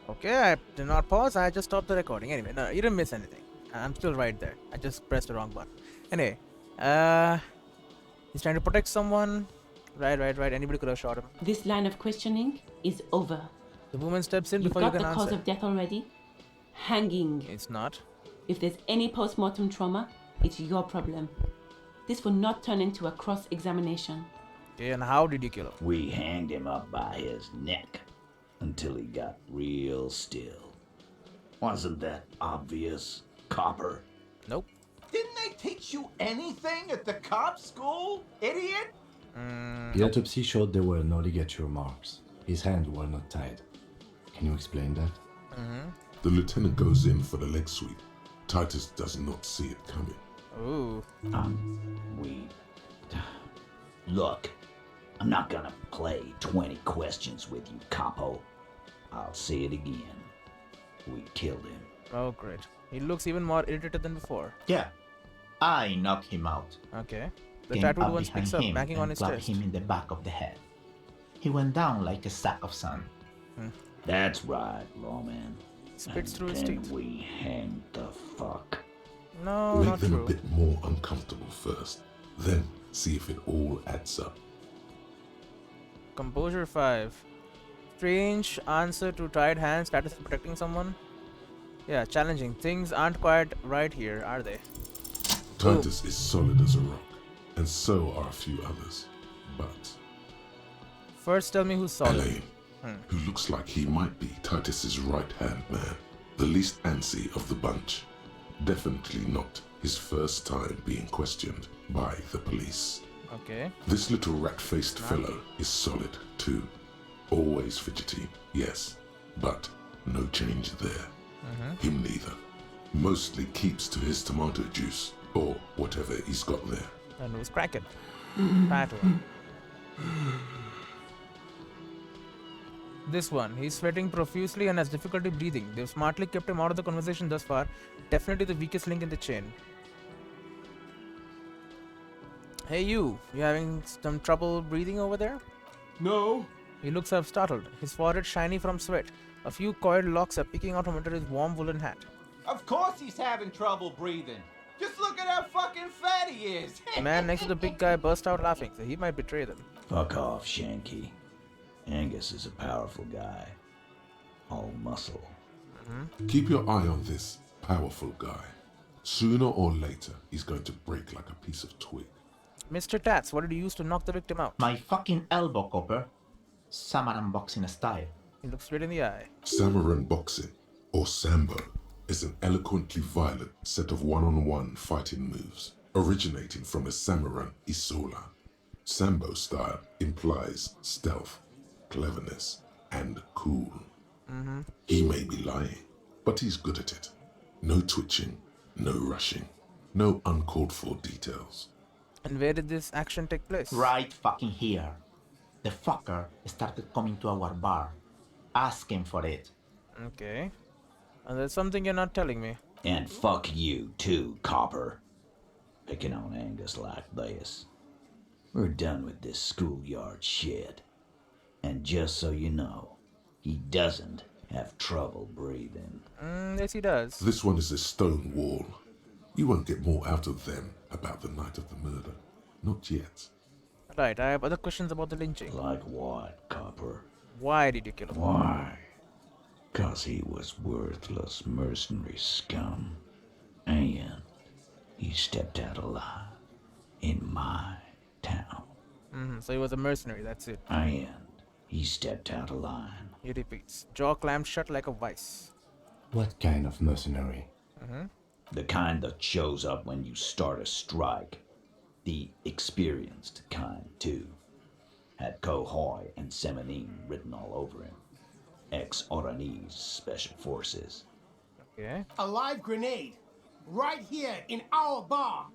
Okay, I did not pause. I just stopped the recording. Anyway, no, you didn't miss anything. I'm still right there. I just pressed the wrong button. Anyway, he's trying to protect someone. Right. Anybody could have shot him. This line of questioning is over. The woman steps in You've before you got can the cause answer. of death already. Hanging. It's not. If there's any post-mortem trauma, it's your problem. This will not turn into a cross-examination. Okay, and how did you kill him? We hanged him up by his neck until he got real still. Wasn't that obvious, Copper? Nope. Didn't they teach you anything at the cop school, idiot? The autopsy showed there were no ligature marks. His hands were not tied. Can you explain that? The lieutenant goes in for the leg sweep. Titus does not see it coming. Ooh. Look, I'm not gonna play 20 questions with you, Capo. I'll say it again. We killed him. Oh, great. He looks even more irritated than before. Yeah, I knocked him out. Okay. The Came tattooed up one behind speaks up, him banging on and his clapped chest. him in the back of the head. He went down like a sack of sand. That's right, lawman. Spits And through his then teeth. we hanged the fuck. No, Make not them true. a bit more uncomfortable first, then see if it all adds up. Composure 5. Strange answer to tied hands, status of protecting someone. Yeah, challenging. Things aren't quite right here, are they? Titus is solid as a rock, and so are a few others. But First, tell me who's solid. Elaine, who looks like he might be Titus's right-hand man, the least antsy of the bunch. Definitely not his first time being questioned by the police. Okay. This little rat-faced fellow is solid too. Always fidgety, yes, but no change there. Him neither. Mostly keeps to his tomato juice, or whatever he's got there. And who's cracking? Fat one. This one. He's sweating profusely and has difficulty breathing. They've smartly kept him out of the conversation thus far. Definitely the weakest link in the chain. Hey you having some trouble breathing over there? No. He looks up startled, his forehead shiny from sweat. A few coiled locks are peeking out from under his warm woolen hat. Of course he's having trouble breathing. Just look at how fucking fat he is. The man next to the big guy burst out laughing, so he might betray them. Fuck off, Shanky. Angus is a powerful guy. All muscle. Keep your eye on this powerful guy. Sooner or later, he's going to break like a piece of twig. Mr. Tats, what did you use to knock the victim out? My fucking elbow, Copper. Samurai boxing style. He looks straight in the eye. Samuran boxing, or Sambo, is an eloquently violent set of one-on-one fighting moves, originating from a Samuran Isola. Sambo style implies stealth, cleverness, and cool. He may be lying, but he's good at it. No twitching, no rushing, no uncalled for details. And where did this action take place? Right fucking here. The fucker started coming to our bar, asking for it. Okay. And there's something you're not telling me. And fuck you too, Copper. Picking on Angus like this. We're done with this schoolyard shit. And just so you know, he doesn't have trouble breathing. Yes, he does. This one is a stone wall. You won't get more out of them about the night of the murder. Not yet. Right, I have other questions about the lynching. Like what, Copper? Why did you kill him? Why? 'Cause he was worthless mercenary scum. And he stepped out alive in my town. So he was a mercenary, that's it. And he stepped out of line. He repeats. Jaw clamped shut like a vice. What kind of mercenary? The kind that shows up when you start a strike. The experienced kind, too. Had Kohoy and Semenine written all over him. Ex-Oranese Special Forces. Okay. A live grenade. Right here in our bar.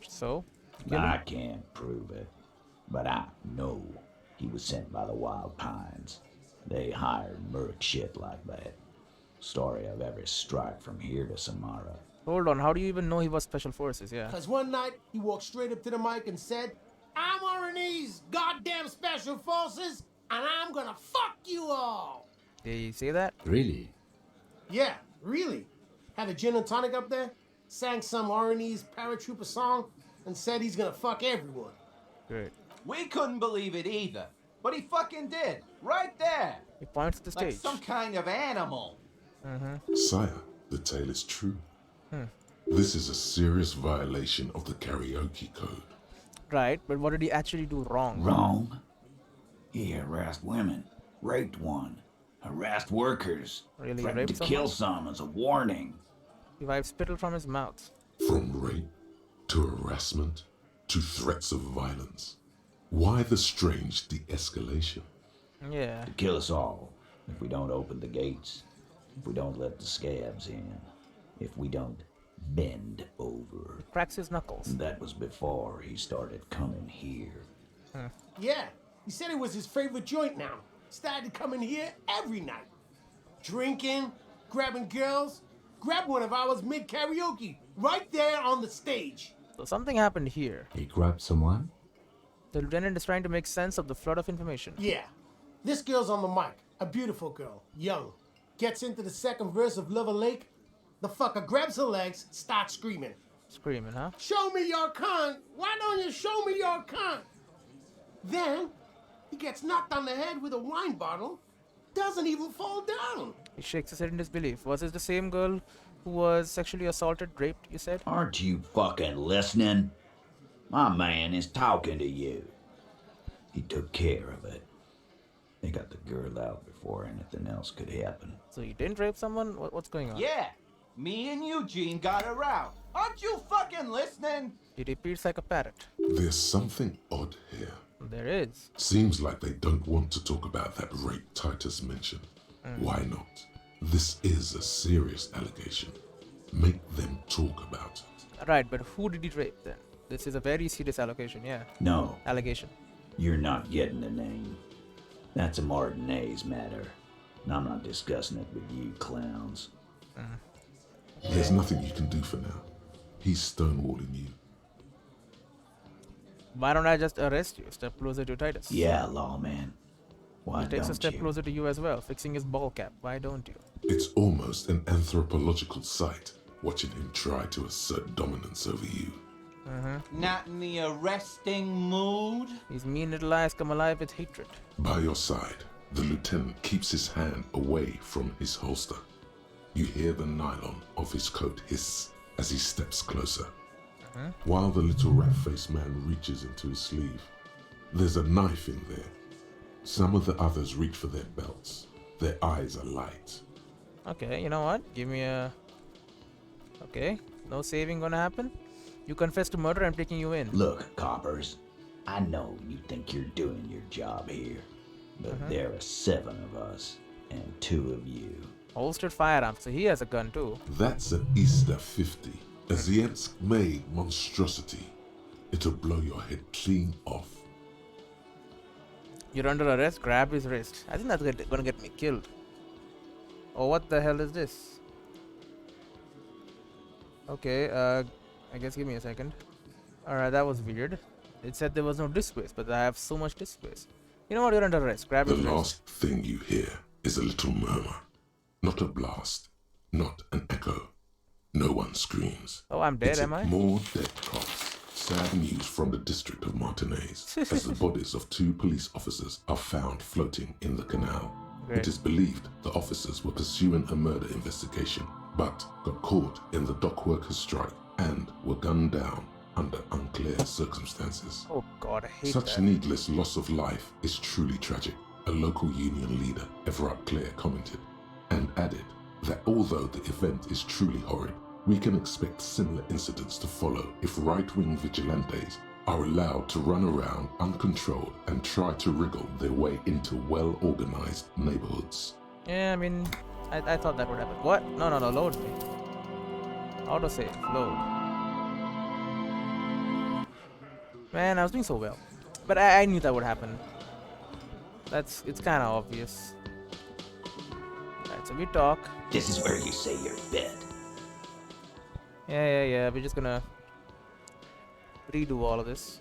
So? I can't prove it, but I know he was sent by the Wild Pines. They hired merc shit like that. Story of every strike from here to Samara. Hold on, how do you even know he was Special Forces? Yeah. Because one night he walked straight up to the mic and said, I'm Oranese goddamn special forces, and I'm gonna fuck you all. They say that? Really? Yeah, really. Had a gin and tonic up there, sang some R&E's paratrooper song, and said he's gonna fuck everyone. Great. We couldn't believe it either. But he fucking did. Right there. He points to the Like stage. some kind of animal. Sire, the tale is true. Hmm. This is a serious violation of the karaoke code. Right, but what did he actually do wrong? Wrong? He harassed women, raped one, harassed workers, Really, he threatened raped to kill someone? some as a warning. He wiped spittle from his mouth. From rape to harassment to threats of violence. Why the strange de-escalation? Yeah. To kill us all if we don't open the gates, if we don't let the scabs in, if we don't bend over. Cracks his knuckles. And that was before he started coming here. Yeah, he said it was his favorite joint now. Started coming here every night. Drinking, grabbing girls. Grabbed one of ours mid-karaoke, right there on the stage. So something happened here. He grabbed someone? The lieutenant is trying to make sense of the flood of information. Yeah, this girl's on the mic. A beautiful girl, young. Gets into the second verse of Lover Lake. The fucker grabs her legs, starts screaming. Screaming, huh? Show me your cunt! Why don't you show me your cunt? Then, he gets knocked on the head with a wine bottle. Doesn't even fall down. He shakes his head in disbelief. Was this the same girl who was sexually assaulted, raped, you said? Aren't you fucking listening? My man is talking to you. He took care of it. They got the girl out before anything else could happen. So you didn't rape someone? What's going on? Yeah. Me and Eugene got her out. Aren't you fucking listening? He repeats like a parrot. There's something odd here. There is. Seems like they don't want to talk about that rape Titus mentioned. Why not? This is a serious allegation. Make them talk about it. Right, but who did he rape then? This is a very serious allegation, yeah. No, Allegation. you're not getting the name. That's a Martinez matter. And I'm not discussing it with you clowns. There's nothing you can do for now. He's stonewalling you. Why don't I just arrest you? Step closer to Titus. Yeah, lawman. Why He takes a don't step you? closer to you as well, fixing his ball cap. Why don't you? It's almost an anthropological sight watching him try to assert dominance over you. Not in the arresting mood? His mean little eyes come alive with hatred. By your side, the lieutenant keeps his hand away from his holster. You hear the nylon of his coat hiss as he steps closer. While the little rat-faced man reaches into his sleeve, there's a knife in there. Some of the others reach for their belts. Their eyes are light. Okay, you know what? Give me a... Okay, no saving gonna happen. You confess to murder, I'm taking you in. Look, coppers, I know you think you're doing your job here, but there are 7 of us and 2 of you. Holstered firearm, so he has a gun too. That's an Easter 50. A Ziensk-made monstrosity. It'll blow your head clean off. You're under arrest, grab his wrist. I think that's gonna get me killed. Oh, what the hell is this? Okay, I guess give me a second. Alright, that was weird. It said there was no disk space, but I have so much disk space. You know what, you're under arrest. Grab The his wrist. last thing you hear is a little murmur. Not a blast. Not an echo. No one screams. Oh, I'm dead, It's am I? more dead cops. Sad news from the district of Martinez as the bodies of 2 police officers are found floating in the canal. Great. It is believed the officers were pursuing a murder investigation, but got caught in the dock workers' strike and were gunned down under unclear circumstances. Oh god, I hate Such that. needless loss of life is truly tragic, a local union leader, Everett Clare, commented, and added that although the event is truly horrid, we can expect similar incidents to follow if right-wing vigilantes are allowed to run around uncontrolled and try to wriggle their way into well-organized neighborhoods. Yeah, I mean, I thought that would happen. What? No, load me. Autosave, load. Man, I was doing so well. But I knew that would happen. It's kind of obvious. Alright, so we talk. This is where you say your bit. Yeah, we're just gonna redo all of this.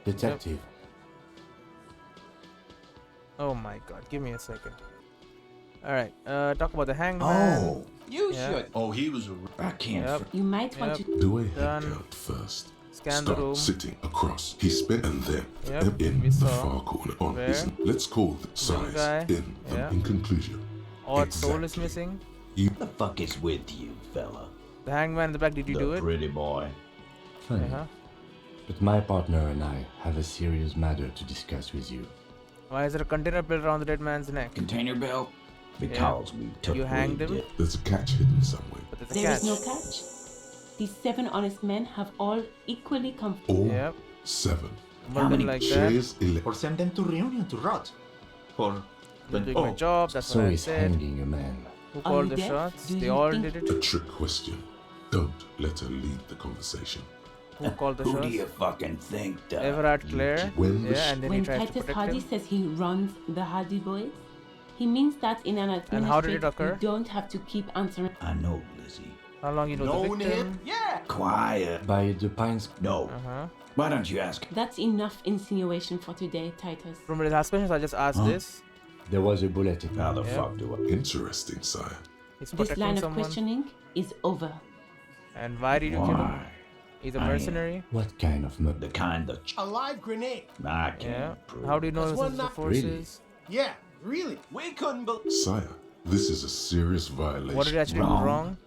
Detective, Oh my god, give me a second. Alright, talk about the hangman. Oh, You Yeah. should. Oh, he was a. I can't. Yep. fr- You might want Yep. to. Do a head Done. count first. Scan the Start room. sitting across. He spent and then Yep, in we the saw. far corner on Where? his. Let's call the size guy. in. Yeah. In conclusion, Odd soul is Exactly. missing. What the fuck is with you, fella? The hangman in the back, did you the do it? pretty boy. Funny. Uh-huh. But my partner and I have a serious matter to discuss with you. Why is there a container built around the dead man's neck? Container belt? Because we took You hanged him? it. there's a catch hidden somewhere. But there's a There catch. is no catch. These 7 honest men have all equally come. All Yep. 7. Murdered many like that. Shares Or send them to reunion to rot. For Just doing my job, that's So what I he's said. hanging a man. Who Are called you the deaf? shots? Do They you all think- did it. A trick question. Don't let her lead the conversation. Who called the Who shots? do you fucking think does? Everard Claire. When the Yeah, and then he When tries to Titus protect Hardy him. says he runs the Hardy Boys, he means that in an And how did it administrative, occur? you don't have to keep answering. I know, Lizzie. How long you know the Known victim? him? Yeah. Quiet. By the pines. No. Uh-huh. Why don't you ask? That's enough insinuation for today, Titus. From the last questions, I just asked Huh? this. There was a bullet in How the Yep. fuck do I? Interesting, sire. He's This protecting line of someone. questioning is over. And why did you kill him? Why? He's a I- mercenary. What kind of murder? The kind that A live grenade. I can't Yeah. prove. How do you know That's this one is the not- forces? Yeah, really. We couldn't believe. Sire, this is a serious violation. What did he actually do Wrong. wrong?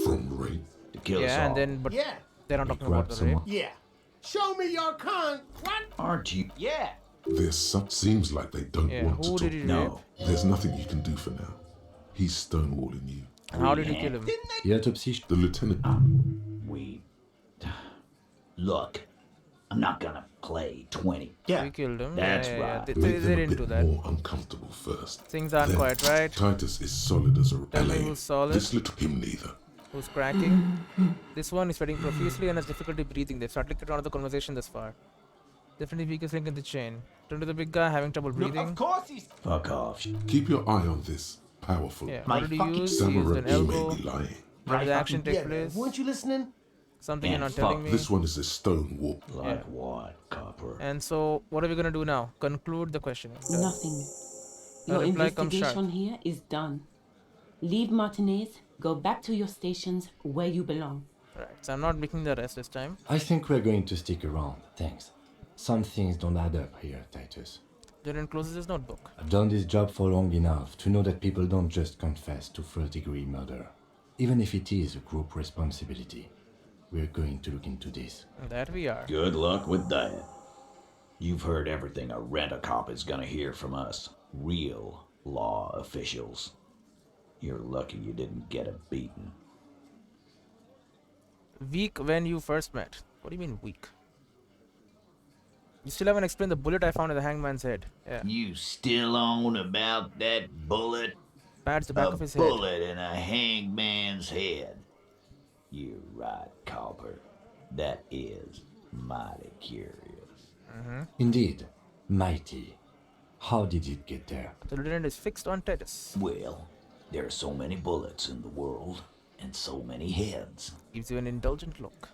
From rape. to kill us Yeah, all? and then but Yeah, they're not He talking about grabbed the rape. someone. yeah. Show me your What? Aren't you? Yeah. There's some. Seems like they don't Yeah, want to who talk. did he rape? No. There's nothing you can do for now. He's stonewalling you. And how did you kill him? The autopsy. The lieutenant. We. Look, I'm not gonna play 20. Yeah. We killed him. That's yeah, yeah, right. They, Make they them a didn't bit do that. more uncomfortable first. Things aren't Then quite right. Titus is solid as a Tell me LA. who's solid. This little him neither. Who's cracking? This one is sweating profusely and has difficulty breathing. They've started to get out of the conversation this far. Definitely weakest link in the chain. Turn to the big guy having trouble Look, breathing. of course he's. Fuck off. Keep your eye on this. Powerful. Yeah, My what did he fucking use? He used Samurai, an you may elbow. be lying. Where did the action take Yeah, man. place? Weren't you listening? Something you're Man, not telling fuck me. This one is a stone wall. Like Yeah. what, copper? And so, what are we gonna do now? Conclude the questioning. Done. Nothing. A Your reply comes investigation here is done. Leave Martinez, go back to your stations where you belong. Right, so I'm not making the rest this time. I think we're going to stick around. Thanks. Some things don't add up here, Titus. Dylan closes his notebook. I've done this job for long enough to know that people don't just confess to first-degree murder. Even if it is a group responsibility. We're going to look into this. And that we are. Good luck with that. You've heard everything a rent-a-cop is gonna hear from us. Real law officials. You're lucky you didn't get a beating. Weak when you first met. What do you mean weak? You still haven't explained the bullet I found in the hangman's head. Yeah. You still on about that bullet? Pat's the back A of his head. bullet in a hangman's head. You're right, Copper. That is mighty curious. Indeed. Mighty. How did it get there? The lieutenant is fixed on Titus. Well, there are so many bullets in the world, and so many heads. Gives you an indulgent look.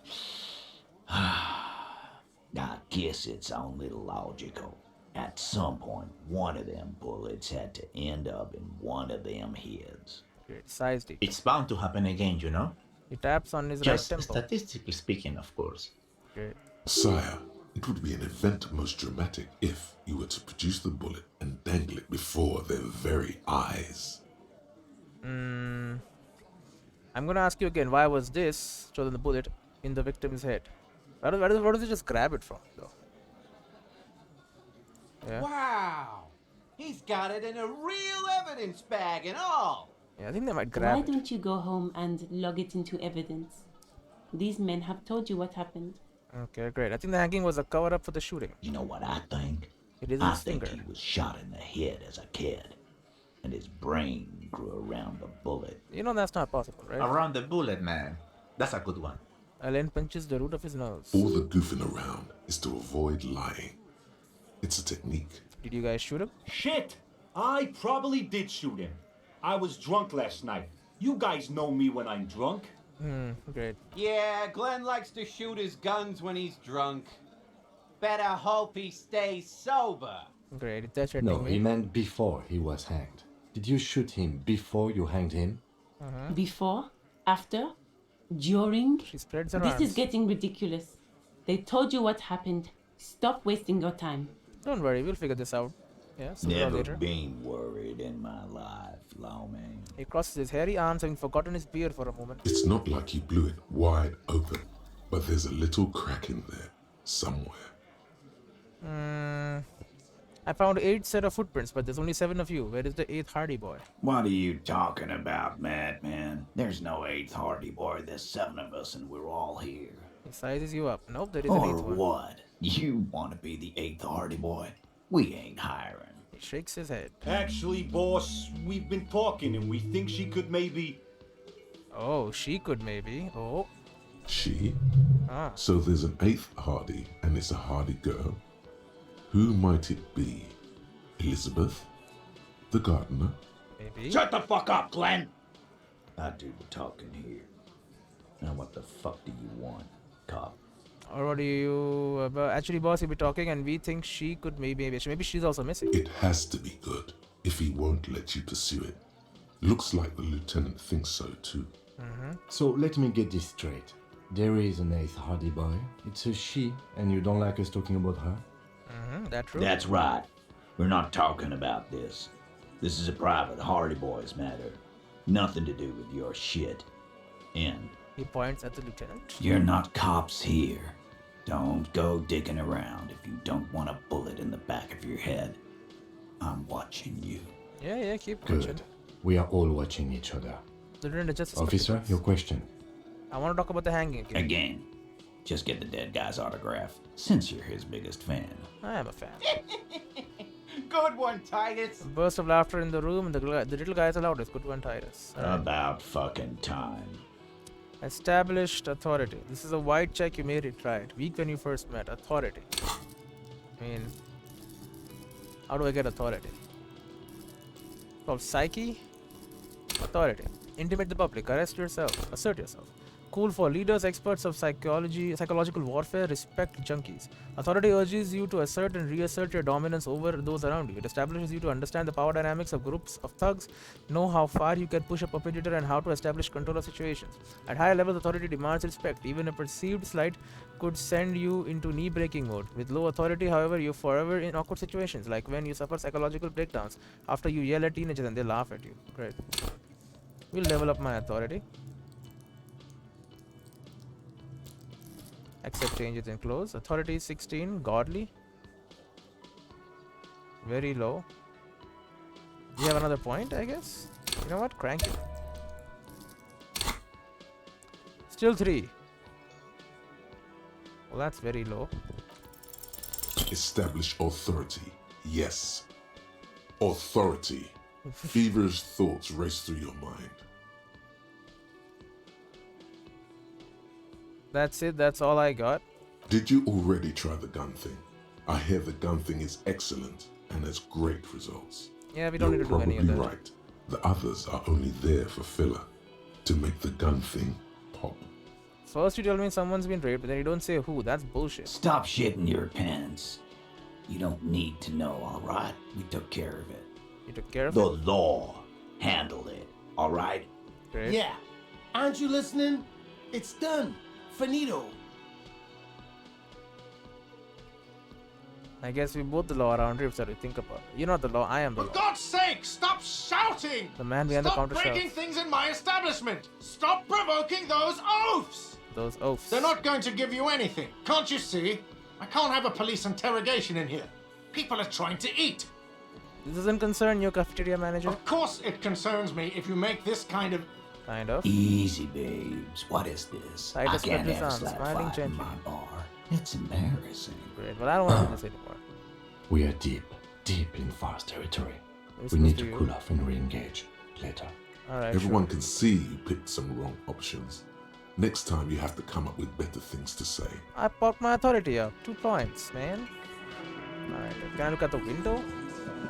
I guess it's only logical. At some point, one of them bullets had to end up in one of them heads. Great. Size deep. It's bound to happen again, you know? He taps on his Just right temple. statistically speaking, of course. Great. Sire, it would be an event most dramatic if you were to produce the bullet and dangle it before their very eyes. I'm gonna ask you again, why was this, chosen the bullet, in the victim's head? Where does he just grab it from, though? Yeah. Wow. He's got it in a real evidence bag and all. Yeah, I think they might Why grab it. don't you go home and log it into evidence? These men have told you what happened. Okay, great. I think the hanging was a cover-up for the shooting. You know what I think? It is I his think finger. he was shot in the head as a kid, and his brain grew around the bullet. You know that's not possible, right? Around the bullet, man. That's a good one. Alain punches the root of his nose. All the goofing around is to avoid lying. It's a technique. Did you guys shoot him? Shit! I probably did shoot him. I was drunk last night. You guys know me when I'm drunk. Great. Yeah, Glenn likes to shoot his guns when he's drunk. Better hope he stays sober. Great. That's your No, thing, he mate. meant before he was hanged. Did you shoot him before you hanged him? Before, after, during. She spreads her This arms. is getting ridiculous. They told you what happened. Stop wasting your time. Don't worry, we'll figure this out. Yeah, sooner or Never later. been worried in my life, Lawman. He crosses his hairy arms, having forgotten his beard for a moment. It's not like you blew it wide open, but there's a little crack in there somewhere. I found 8 set of footprints, but there's only 7 of you. Where is the 8th Hardy boy? What are you talking about, madman? There's no 8th Hardy boy. There's 7 of us and we're all here. He sizes you up. Nope, there is an Or 8th one. what? You want to be the 8th Hardy boy? We ain't hiring. He shakes his head. Actually, boss, we've been talking and we think she could maybe... Oh, she could maybe. Oh. She? Ah. So there's an 8th Hardy, and it's a Hardy girl. Who might it be? Elizabeth? The gardener? Maybe. Shut the fuck up, Glenn! I do the talking here. Now what the fuck do you want, cop? Or what do you... actually, boss, you'll be talking and we think she could maybe she's also missing. It has to be good, if he won't let you pursue it. Looks like the lieutenant thinks so too. So let me get this straight. There is an 8th Hardy boy. It's a she, and you don't like us talking about her? That true? That's right. We're not talking about this. This is a private Hardy Boys matter. Nothing to do with your shit. And He points at the lieutenant. you're not cops here. Don't go digging around if you don't want a bullet in the back of your head. I'm watching you. Yeah, keep watching. Good. We are all watching each other. Lieutenant, just Officer, your question. I want to talk about the hanging again. Again, just get the dead guy's autograph, since you're his biggest fan. I am a fan. Good one, Titus. A burst of laughter in the room, and the little guy is the loudest. Good one, Titus. About fucking time. Established authority. This is a white check, you made it right. Week when you first met. Authority. I mean, how do I get authority? Called psyche. Authority. Intimate the public. Arrest yourself. Assert yourself. Cool for leaders, experts of psychological warfare, respect junkies. Authority urges you to assert and reassert your dominance over those around you. It establishes you to understand the power dynamics of groups of thugs, know how far you can push a perpetrator, and how to establish control of situations. At higher levels, authority demands respect. Even a perceived slight could send you into knee-breaking mode. With low authority, however, you're forever in awkward situations, like when you suffer psychological breakdowns after you yell at teenagers and they laugh at you. Great. We'll level up my authority. Accept changes in clothes. Authority 16. Godly. Very low. You have another point, I guess? You know what? Crank it. Still 3. Well, that's very low. Establish authority. Yes. Authority. Feverish thoughts race through your mind. That's it. That's all I got. Did you already try the gun thing? I hear the gun thing is excellent and has great results. Yeah, we don't You're need to do any of probably that. right. The others are only there for filler, to make the gun thing pop. First you tell me someone's been raped, but then you don't say who. That's bullshit. Stop shitting your pants. You don't need to know, alright? We took care of it. You took care of The it? law handled it, alright? Great. Yeah. Aren't you listening? It's done. Finito. I guess we both the law around here, so we think about it. You're not the law, I am the For law. God's sake, stop shouting! The man behind the Stop counter breaking shouts. things in my establishment! Stop provoking those oafs! Those oafs. They're not going to give you anything. Can't you see? I can't have a police interrogation in here. People are trying to eat. This doesn't concern your cafeteria manager? Of course it concerns me if you make this kind of... Kind of. Easy, babes. What is this? Titus I can't spread his have arms, slap smiling fight in gently. my bar. It's embarrassing. Great. Well, I don't want to do this anymore. We are deep in fast territory. It's We need to supposed cool off and re-engage later. Alright, Everyone can see you picked some wrong options. Next time you have to come up with better things to say. I popped my authority up. 2 points, man. Alright, can I look at the window?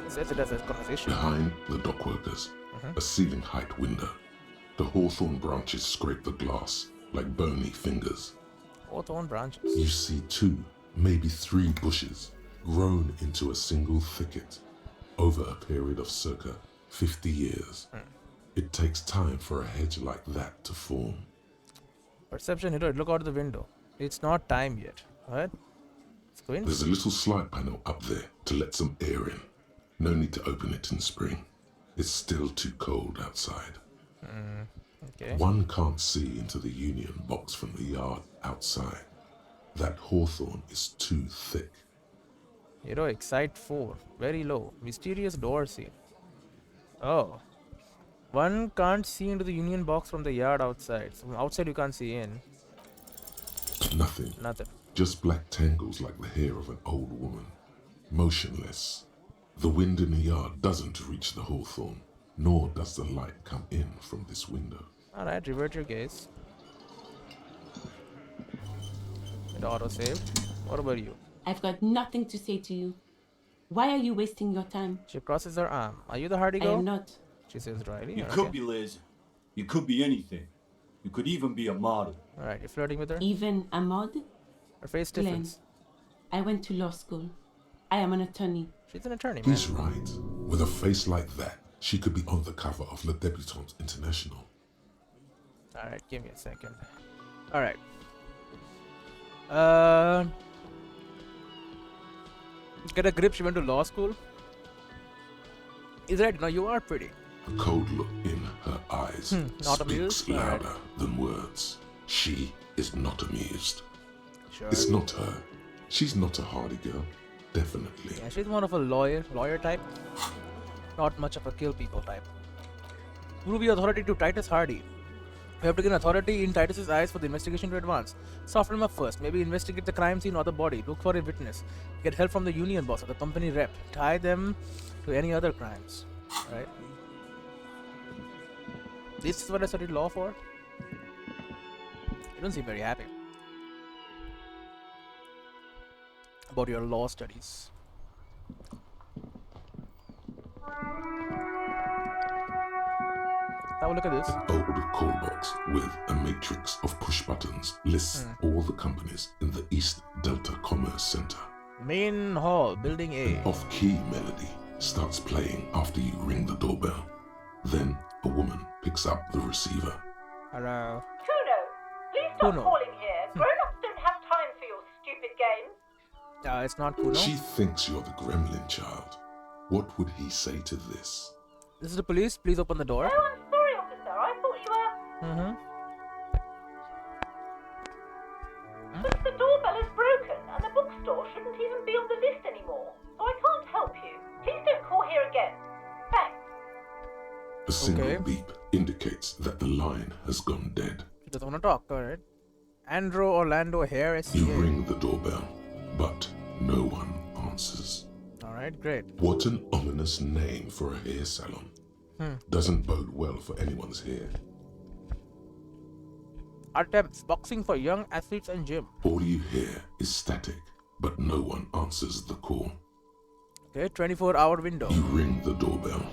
It says it has a conversation. Behind the dock workers, a ceiling height window. The hawthorn branches scrape the glass like bony fingers. Hawthorn branches. You see 2, maybe 3 bushes grown into a single thicket over a period of circa 50 years. It takes time for a hedge like that to form. Perception hero, look out the window. It's not time yet. What? Let's go in. There's a little slide panel up there to let some air in. No need to open it in spring. It's still too cold outside. Okay. One can't see into the Union box from the yard outside. That hawthorn is too thick. Hero, excite 4. Very low. Mysterious door seal. Oh. One can't see into the Union box from the yard outside. So from outside you can't see in. Nothing. Nothing. Just black tangles like the hair of an old woman. Motionless. The wind in the yard doesn't reach the hawthorn, nor does the light come in from this window. Alright, revert your gaze. It auto-save. What about you? I've got nothing to say to you. Why are you wasting your time? She crosses her arm. Are you the hardy I girl? am not. She says dryly. You Okay. could be Liz. You could be anything. You could even be a model. Alright, you're flirting with her? Even a mod? Her face Glenn, stiffens. I went to law school. I am an attorney. She's an attorney, man. He's right. With a face like that, she could be on the cover of Le Debutante International. Alright, give me a second. Alright. Get a grip, she went to law school. Is right, now you are pretty. The cold look in her eyes Not speaks amused? louder than words. She is not amused. Sure. It's not her. She's not a hardy girl. Definitely. Yeah, she's more of a lawyer type. Not much of a kill people type. Prove your authority to Titus Hardy. You have to gain authority in Titus's eyes for the investigation to advance. Soften him up first. Maybe investigate the crime scene or the body. Look for a witness. Get help from the union boss or the company rep. Tie them to any other crimes. Right? This is what I studied law for? You don't seem very happy about your law studies. Now look at this. Old call box with a matrix of push buttons lists all the companies in the East Delta Commerce Center. Main hall, building A. An off-key melody starts playing after you ring the doorbell. Then a woman picks up the receiver. Hello. Kuno, please stop Kuno. calling here. Grown-ups don't have time for your stupid games. It's not Kuno. She thinks you're the gremlin child. What would he say to this? This is the police. Please open the door. Oh, I'm sorry, officer. I thought you were... But the doorbell is broken, and the bookstore shouldn't even be on the list anymore. So I can't help you. Please don't call here again. Thanks. A single Okay. beep indicates that the line has gone dead. She doesn't want to talk, alright. Andrew Orlando Hair You SCA. ring the doorbell, but no one answers. Alright, great. What an ominous name for a hair salon. Doesn't bode well for anyone's hair. Attempts boxing for young athletes and gym. All you hear is static, but no one answers the call. Okay, 24-hour window. You ring the doorbell,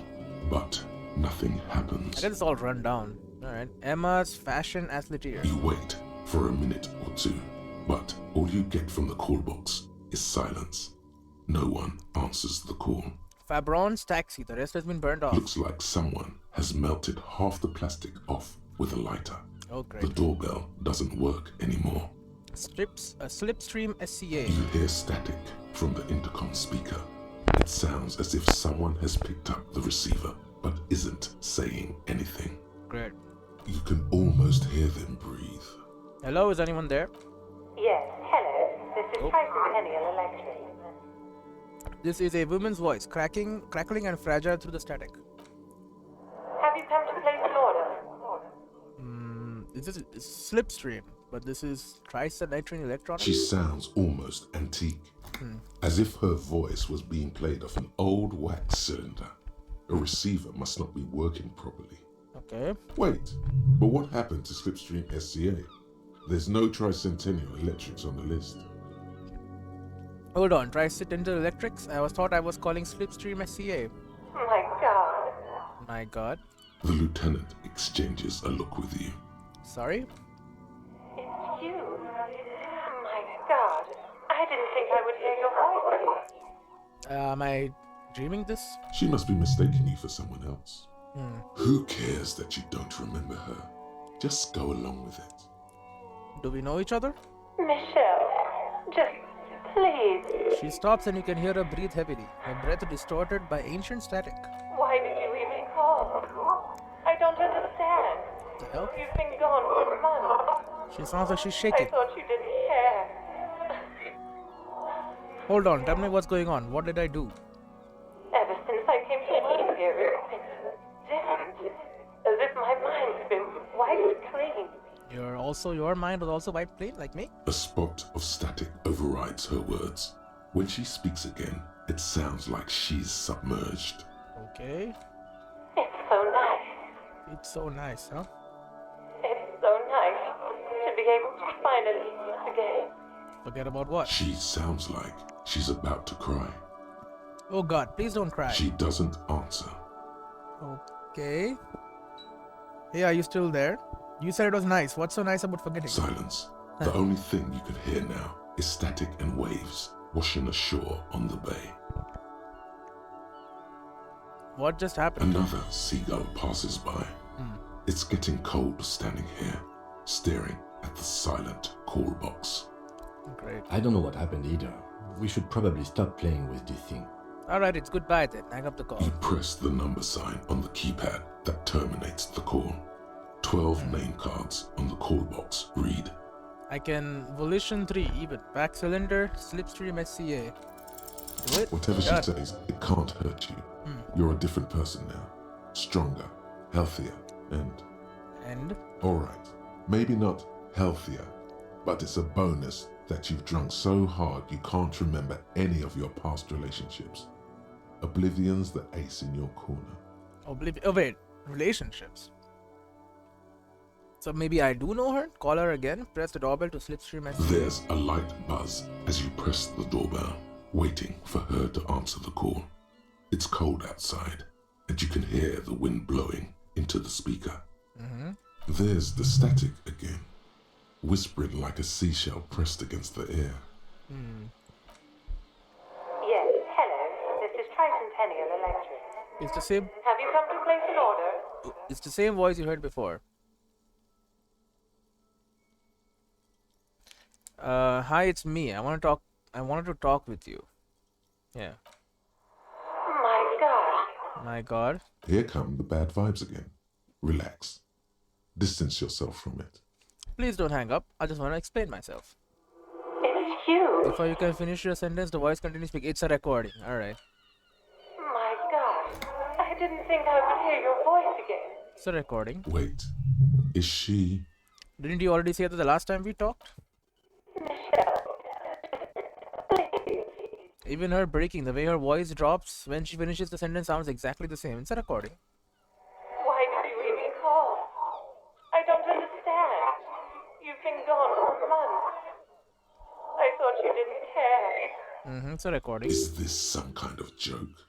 but nothing I happens. guess it's all run down. Alright. Emma's Fashion Athleteer. You wait for a minute or two, but all you get from the call box is silence. No one answers the call. Fabron's Taxi. The rest has been burned off. Looks like someone has melted half the plastic off with a lighter. Oh, The great. doorbell doesn't work anymore. Slipstream SCA. You hear static from the intercom speaker. It sounds as if someone has picked up the receiver, but isn't saying anything. Great. You can almost hear them breathe. Hello, is anyone there? Yes, hello. This is Tricentennial Electric. This is a woman's voice, crackling and fragile through the static. Have you come to place an order? This is Slipstream, but this is Tricentennial Electronics. She sounds almost antique, as if her voice was being played off an old wax cylinder. A receiver must not be working properly. Okay. Wait, but what happened to Slipstream SCA? There's no Tricentennial Electrics on the list. Hold on, Tricentennial Electrics? I thought I was calling Slipstream SCA. My God. My god. The lieutenant exchanges a look with you. Sorry? It's you. My God. I didn't think I would hear your voice. dreaming this? She must be mistaking you for someone else. Hmm. Who cares that you don't remember her? Just go along with it. Do we know each other? Michelle, just please. She stops and you can hear her breathe heavily, her breath distorted by ancient static. Why did you even call? I don't understand. The hell? You've been gone for months. She sounds like she's I shaking. thought you didn't care. Hold on, tell me what's going on. What did I do? Ever since I came to work here, it's been different. As if my mind's been wiped clean. Your mind was also wiped clean, like me? A spot of static overrides her words. When she speaks again, it sounds like she's submerged. Okay. It's so nice. It's so nice, huh? It's so nice to be able to finally forget. Forget about what? She sounds like she's about to cry. Oh god, please don't cry. She doesn't answer. Okay. Hey, are you still there? You said it was nice. What's so nice about forgetting? Silence. The only thing you can hear now is static and waves washing ashore on the bay. What just happened? Another seagull passes by. It's getting cold standing here, staring at the silent call box. Great. I don't know what happened either. We should probably stop playing with this thing. Alright, it's goodbye then. Hang up the call. You press the number sign on the keypad that terminates the call. 12 name cards on the call box read. I can Volition 3 even. Back cylinder, slipstream SCA. Do it? Whatever she God. says, it can't hurt you. You're a different person now. Stronger, healthier, And? Alright, maybe not healthier, but it's a bonus that you've drunk so hard you can't remember any of your past relationships. Oblivion's the ace in your corner. Oh wait, relationships. So maybe I do know her? Call her again, press the doorbell to slipstream SCA. There's a light buzz as you press the doorbell, waiting for her to answer the call. It's cold outside, and you can hear the wind blowing into the speaker. There's the static again, whispering like a seashell pressed against the air. Yes, hello. This is Tricentennial Electric. It's the same. Have you come to place an order? It's the same voice you heard before. Hi, it's me. I wanted to talk with you. Yeah. My God. My god. Here come the bad vibes again. Relax. Distance yourself from it. Please don't hang up. I just want to explain myself. It's you. Before you can finish your sentence, the voice continues speaking. It's a recording. Alright. My God. I didn't think I would hear your voice again. It's a recording. Wait, is she... Didn't you already say that the last time we talked? Michelle. Please. Even her breaking, the way her voice drops when she finishes the sentence sounds exactly the same. It's a recording. Why did you even call? I don't understand. You've been gone for months. I thought you didn't care. It's a recording. Is this some kind of joke?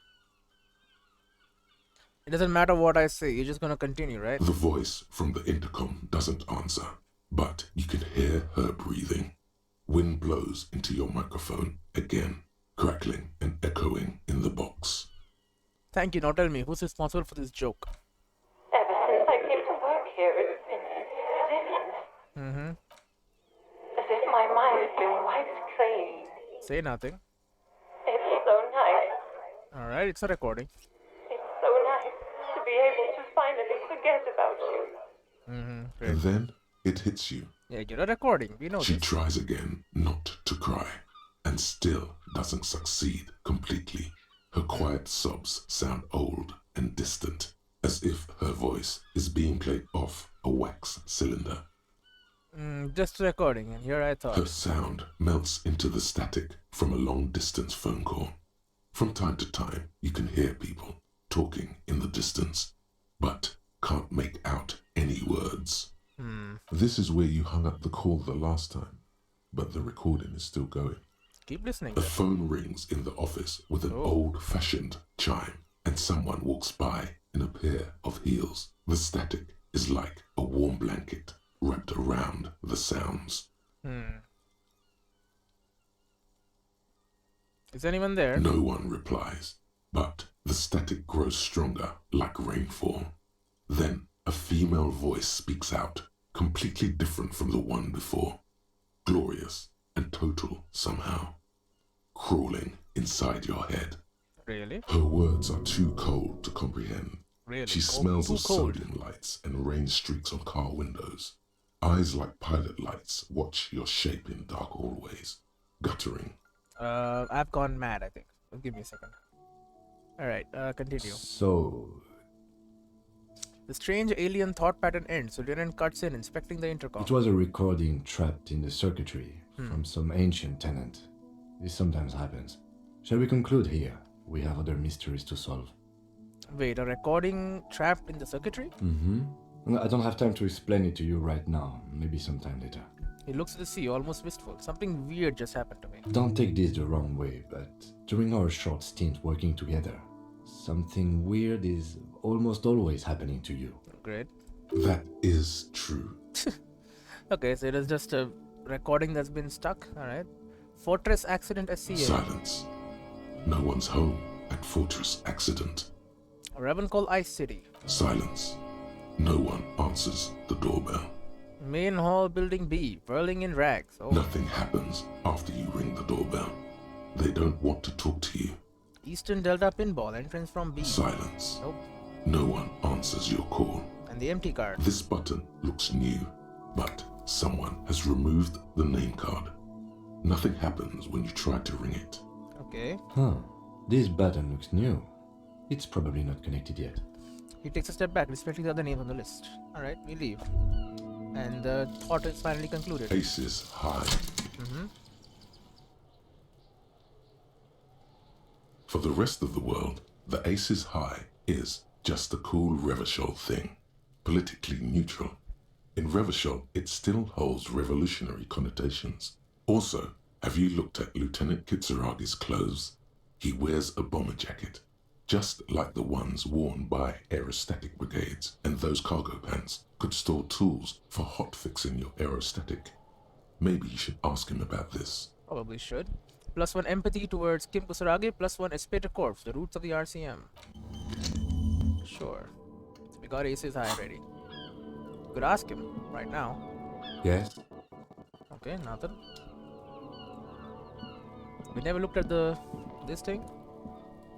It doesn't matter what I say, you're just gonna continue, right? The voice from the intercom doesn't answer, but you can hear her breathing. Wind blows into your microphone again, crackling and echoing in the box. Thank you. Now tell me, who's responsible for this joke? Ever since I came to work here, it's been different. As if my mind's been wiped clean. Say nothing. It's so nice. Alright, it's a recording. It's so nice to be able to finally forget about you. Great. And then it hits you. Yeah, you're a recording. We know She this. tries again not to cry, and still doesn't succeed completely. Her quiet sobs sound old and distant, as if her voice is being played off a wax cylinder. Just a recording, and here I Her thought. sound melts into the static from a long-distance phone call. From time to time, you can hear people talking in the distance, but can't make out any words. This is where you hung up the call the last time, but the recording is still going. Keep listening. A phone rings in the office with an old-fashioned chime, and someone walks by in a pair of heels. The static is like a warm blanket wrapped around the sounds. Is anyone there? No one replies. But the static grows stronger, like rainfall. Then a female voice speaks out, completely different from the one before. Glorious and total somehow. Crawling inside your head. Really? Her words are too cold to comprehend. Really? She Cold- smells too of cold. sodium lights and rain streaks on car windows. Eyes like pilot lights watch your shape in dark hallways, guttering. I've gone mad, I think. Give me a second. Alright, continue. So, The strange alien thought pattern ends. Lieutenant cuts in, inspecting the intercom. it was a recording trapped in the circuitry from some ancient tenant. This sometimes happens. Shall we conclude here? We have other mysteries to solve. Wait, a recording trapped in the circuitry? I don't have time to explain it to you right now. Maybe sometime later. He looks at the sea, almost wistful. Something weird just happened to me. Don't take this the wrong way, but during our short stint working together, something weird is almost always happening to you. Great. That is true. Okay, so it is just a recording that's been stuck. Alright. Fortress accident SCA. Silence. No one's home at Fortress Accident. A Revan called Ice City. Silence. No one answers the doorbell. Main hall building B. Whirling in rags. Oh. Nothing happens after you ring the doorbell. They don't want to talk to you. Eastern Delta pinball. Entrance from B. Silence. Nope. No one answers your call. And the empty card. This button looks new, but someone has removed the name card. Nothing happens when you try to ring it. Okay. Huh. This button looks new. It's probably not connected yet. He takes a step back, respecting the other names on the list. Alright, we leave. And the thought is finally concluded. Aces high. For the rest of the world, the Aces High is just a cool Revachol thing, politically neutral. In Revachol, it still holds revolutionary connotations. Also, have you looked at Lieutenant Kitsuragi's clothes? He wears a bomber jacket, just like the ones worn by aerostatic brigades, and those cargo pants could store tools for hotfixing your aerostatic. Maybe you should ask him about this. Probably should. +1 empathy towards Kim Kusuragi, +1 Espeta Corps, the roots of the RCM. Sure. So we got Aces High ready. Could ask him right now. Yes? Okay, nothing. We never looked at this thing.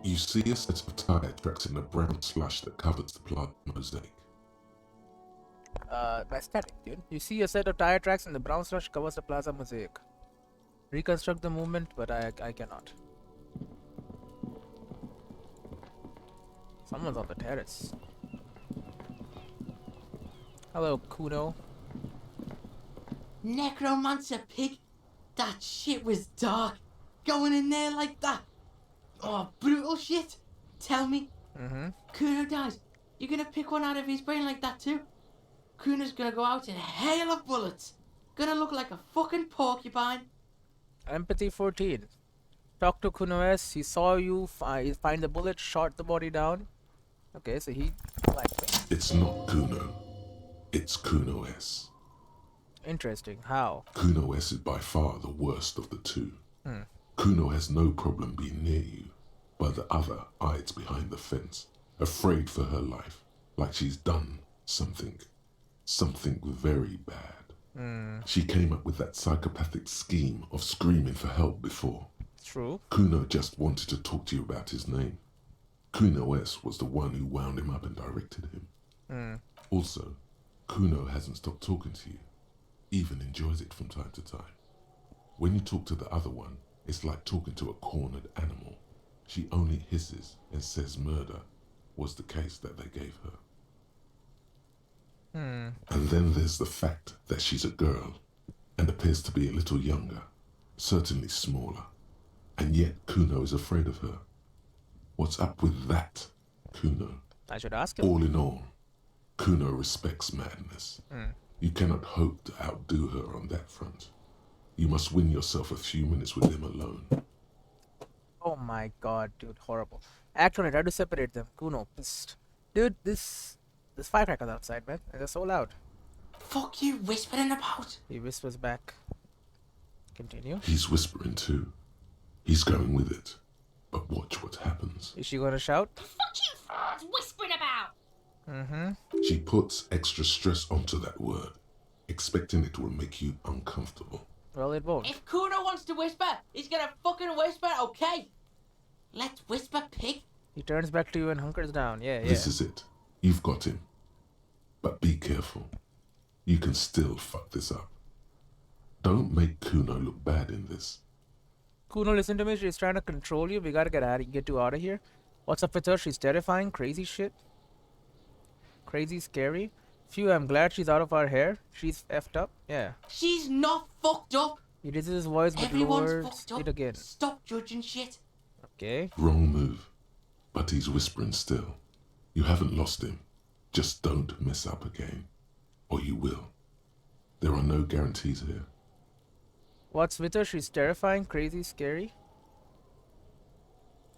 You see a set of tire tracks in the brown slush that covers the plant mosaic. Aesthetic, dude. You see a set of tire tracks and the brown slush covers the plaza mosaic. Reconstruct the movement, but I cannot. Someone's on the terrace. Hello, Kuno. Necromancer pig? That shit was dark. Going in there like that. Oh, brutal shit. Tell me. Kuno dies. You're gonna pick one out of his brain like that too? Kuno's gonna go out in a hail of bullets. Gonna look like a fucking porcupine. Empathy 14. Talk to Kuno S. He saw you find the bullet, shot the body down. Okay, so he liked me. It's not Kuno. It's Kuno S. Interesting. How? Kuno S is by far the worst of the two. Kuno has no problem being near you, but the other hides behind the fence, afraid for her life, like she's done something very bad. She came up with that psychopathic scheme of screaming for help before. True. Kuno just wanted to talk to you about his name. Kuno S was the one who wound him up and directed him. Also, Kuno hasn't stopped talking to you, even enjoys it from time to time. When you talk to the other one, it's like talking to a cornered animal. She only hisses and says murder was the case that they gave her. And then there's the fact that she's a girl and appears to be a little younger, certainly smaller, and yet Kuno is afraid of her. What's up with that, Kuno? I should ask him. All in all, Kuno respects madness. You cannot hope to outdo her on that front. You must win yourself a few minutes with him alone. Oh my god, dude, horrible. Act on it, try to separate them. Kuno, pissed. Dude, this firecrackers outside, man. And they're so loud. Fuck you whispering about? He whispers back. Continue. He's whispering too. He's going with it. but watch what happens. Is she gonna shout? Fuck you whispering about. She puts extra stress onto that word, expecting it will make you uncomfortable. Well, it won't. If Kuno wants to whisper, he's gonna fucking whisper, okay? Let's whisper, pig. He turns back to you and hunkers down. Yeah. This is it. You've got him. But be careful. You can still fuck this up. Don't make Kuno look bad in this. Kuno, listen to me. She's trying to control you. We gotta get you out of here. What's up with her? She's terrifying. Crazy shit. Crazy, scary. Phew, I'm glad she's out of our hair. She's effed up. Yeah. She's not fucked up. He raises his voice but Everyone's lowers fucked up. it again. Stop judging shit. Okay. Wrong move. But he's whispering still. You haven't lost him. Just don't mess up again. Or you will. There are no guarantees here. What's with her? She's terrifying, crazy, scary.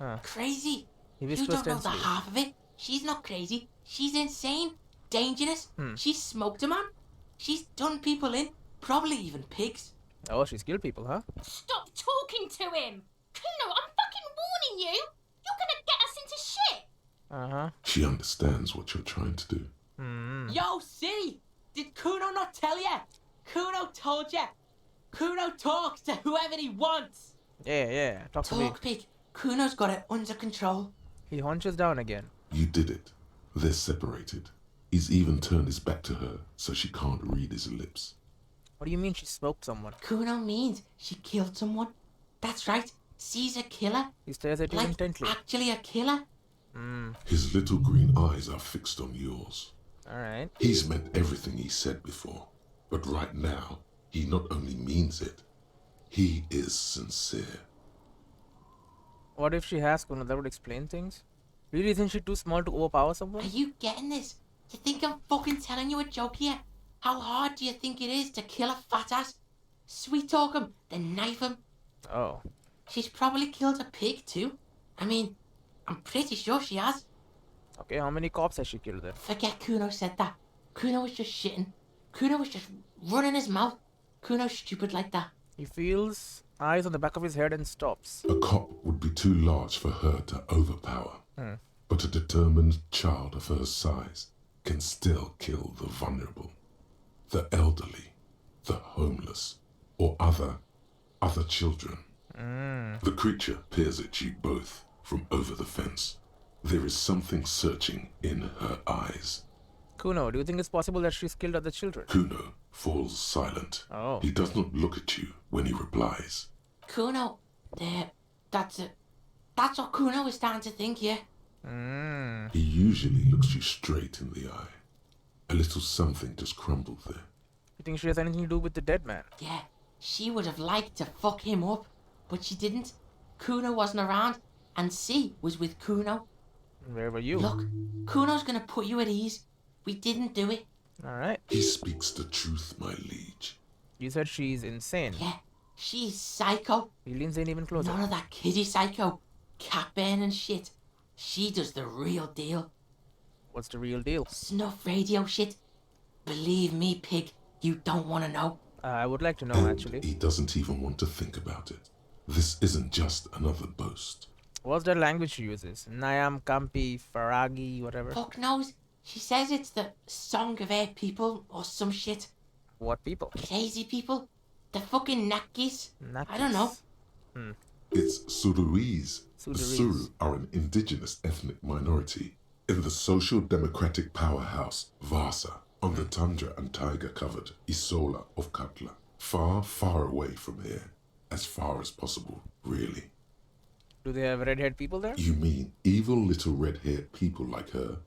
Huh. Crazy. He You whispers don't know the tensely. half of it. She's not crazy. She's insane. Dangerous. She's smoked a man. She's done people in. Probably even pigs. Oh, she's killed people, huh? Stop talking to him. Kuno, I'm fucking warning you. You're gonna get us into shit. Uh-huh. She understands what you're trying to do. Yo, see? Did Kuno not tell ya? Kuno told ya. Kuno talks to whoever he wants. Yeah. Talk to me. Talk, pig. Kuno's got it under control. He hunches down again. You did it. They're separated. He's even turned his back to her so she can't read his lips. What do you mean she smoked someone? Kuno means she killed someone. That's right. She's a killer. He stares at you Like, intently. actually a killer. His little green eyes are fixed on yours. Alright. He's meant everything he said before. But right now, he not only means it, he is sincere. What if she has Kuno? That would explain things. Really, isn't she too small to overpower Are someone? you getting this? You think I'm fucking telling you a joke here? How hard do you think it is to kill a fat ass? Sweet talk him, then knife him. Oh. She's probably killed a pig too. I mean, I'm pretty sure she has. Okay, how many cops has she killed then? Forget Kuno said that. Kuno was just shitting. Kuno was just running his mouth. Kuno's stupid like that. He feels eyes on the back of his head and stops. A cop would be too large for her to overpower. But a determined child of her size can still kill the vulnerable, the elderly, the homeless, or other children. The creature peers at you both from over the fence. There is something searching in her eyes. Kuno, do you think it's possible that she's killed other children? Kuno falls silent. Oh. He does not look at you when he replies. Kuno, there, that's it. That's what Kuno is starting to think here. He usually looks you straight in the eye. A little something just crumbled there. You think she has anything to do with the dead man? Yeah, she would have liked to fuck him up, but she didn't. Kuno wasn't around, and C was with Kuno. Where were you? Look, Kuno's gonna put you at ease. We didn't do it. Alright. He speaks the truth, my liege. You said she's insane. Yeah, she's psycho. He leans in even closer. None of that kiddie psycho. Cat burning shit. She does the real deal. What's the real deal? Snuff radio shit. Believe me, pig, you don't want to know. I would like to know, And actually. he doesn't even want to think about it. This isn't just another boast. What's the language she uses? Nayam, Kampi, Faragi, whatever. Fuck knows. She says it's the song of her people or some shit. What people? Crazy people. The fucking Nakis. I don't know. It's Suruese. The Sudanese. Suru are an indigenous ethnic minority in the social democratic powerhouse Vasa on the tundra and tiger-covered Isola of Katla. Far, far away from here. As far as possible, really. Do they have red-haired people there? You mean evil little red-haired people like her?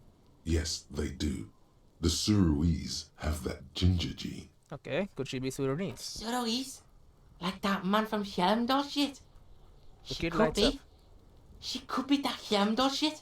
Yes, they do. The Suruese have that ginger gene. Okay, could she be Sudanese? Suroese. Like that man from Helmdall shit. The She kid could lights be. up. She could be that Helmdall shit.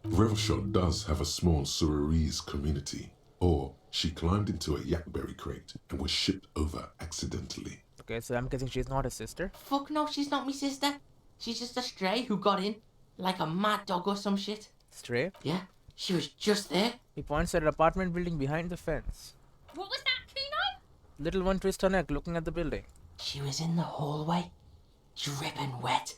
Revelshot does have a small Suruese community. Or she climbed into a yakberry crate and was shipped over accidentally. Okay, so I'm guessing she's not his sister. Fuck no, she's not me sister. She's just a stray who got in. Like a mad dog or some shit. Stray? Yeah, she was just there. He points at an apartment building behind the fence. What was that, Kuno? Little one twists her neck looking at the building. She was in the hallway. Dripping wet.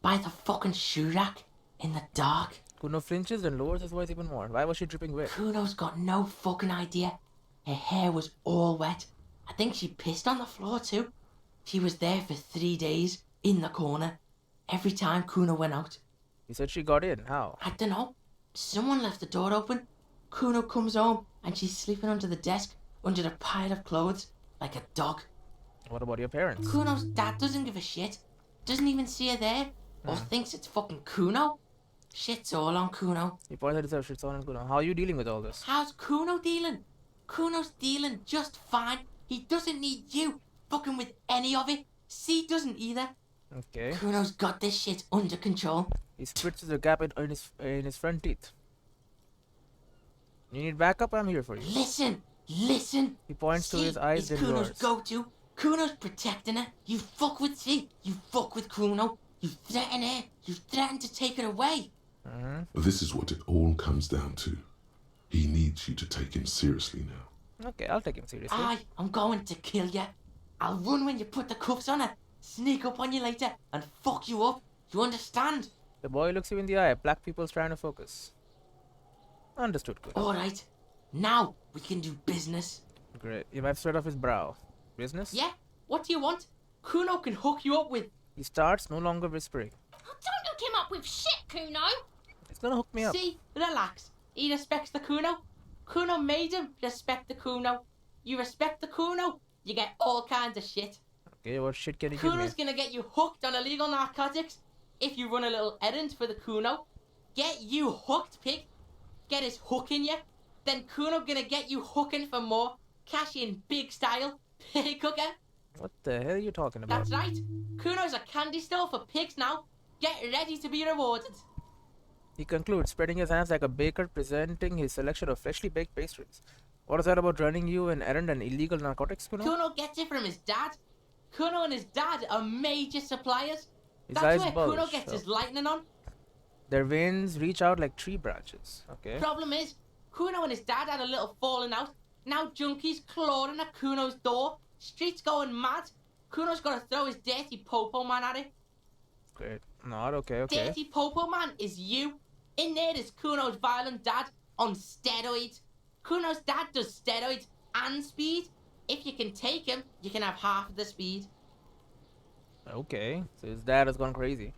by the fucking shoe rack in the dark. Kuno flinches and lowers his voice even more. Why was she dripping wet? Kuno's got no fucking idea. Her hair was all wet. I think she pissed on the floor too. She was there for 3 days, in the corner, every time Kuno went out. You said she got in. How? I don't know. Someone left the door open. Kuno comes home and she's sleeping under the desk, under a pile of clothes, like a dog. What about your parents? Kuno's dad doesn't give a shit. Doesn't even see her there. Or thinks it's fucking Kuno. Shit's all on Kuno. He points at himself. Shit's all on Kuno. How are you dealing with all this? How's Kuno dealing? Kuno's dealing just fine. He doesn't need you fucking with any of it. C doesn't either. Okay. Kuno's got this shit under control. He spits a gap in his front teeth. You need backup? I'm here for you. Listen. He points to his eyes is and Kuno's yours. go-to. Kuno's protecting her. You fuck with C. You fuck with Kuno. You threaten her. You threaten to take her away. This is what it all comes down to. He needs you to take him seriously now. Okay, I'll take him seriously. I'm going to kill you. I'll run when you put the cuffs on her. Sneak up on you later and fuck you up. You understand? The boy looks you in the eye. Black people's trying to focus. Understood, good. Alright. Now we can do business. Great. You might sweat off his brow. Business? Yeah? What do you want? Kuno can hook you up with... He starts, no longer whispering. Oh, don't hook him up with shit, Kuno. It's gonna hook me up. See? Relax. He respects the Kuno. Kuno made him respect the Kuno. You respect the Kuno, you get all kinds of shit. Okay, what shit can you give me? Kuno's gonna get you hooked on illegal narcotics if you run a little errand for the Kuno. Get you hooked, pig. Get his hook in you. Then Kuno gonna get you hooking for more. Cash in big style. Pig hooker. What the hell are you talking about? That's right. Kuno's a candy store for pigs now. Get ready to be rewarded. He concludes, spreading his hands like a baker presenting his selection of freshly baked pastries. What is that about running you an errand and illegal narcotics, Kuno? Kuno gets it from his dad. Kuno and his dad are major suppliers. His That's eyes where bulge, Kuno gets his lightning on. Their veins reach out like tree branches. Okay. Problem is, Kuno and his dad had a little falling out. Now junkies clawing at Kuno's door. Streets going mad. Kuno's got to throw his dirty popo man at it. Great. Not okay, okay. Dirty popo man is you. In there is Kuno's violent dad on steroids. Kuno's dad does steroids and speed. If you can take him, you can have half of the speed. Okay. So his dad has gone crazy.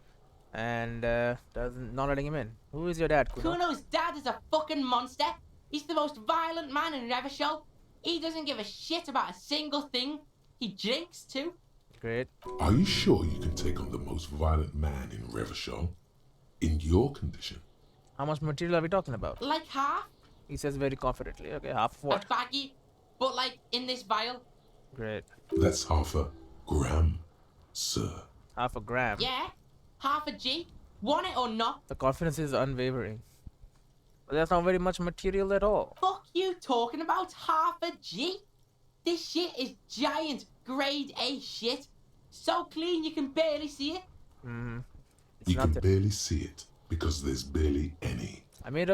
And not letting him in. Who is your dad, Kuno? Kuno's dad is a fucking monster. He's the most violent man in Revachol. He doesn't give a shit about a single thing. He drinks too. Great. Are you sure you can take on the most violent man in Revachol? In your condition? How much material are we talking about? Like half. He says very confidently. Okay, half of what? A baggie. But like in this vial. Great. That's half a gram, sir. Half a gram. Yeah. Half a G. Want it or not? The confidence is unwavering. But that's not very much material at all. Fuck you talking about half a G? This shit is giant grade A shit. So clean you can barely see it. You can barely see it because there's barely any. I've made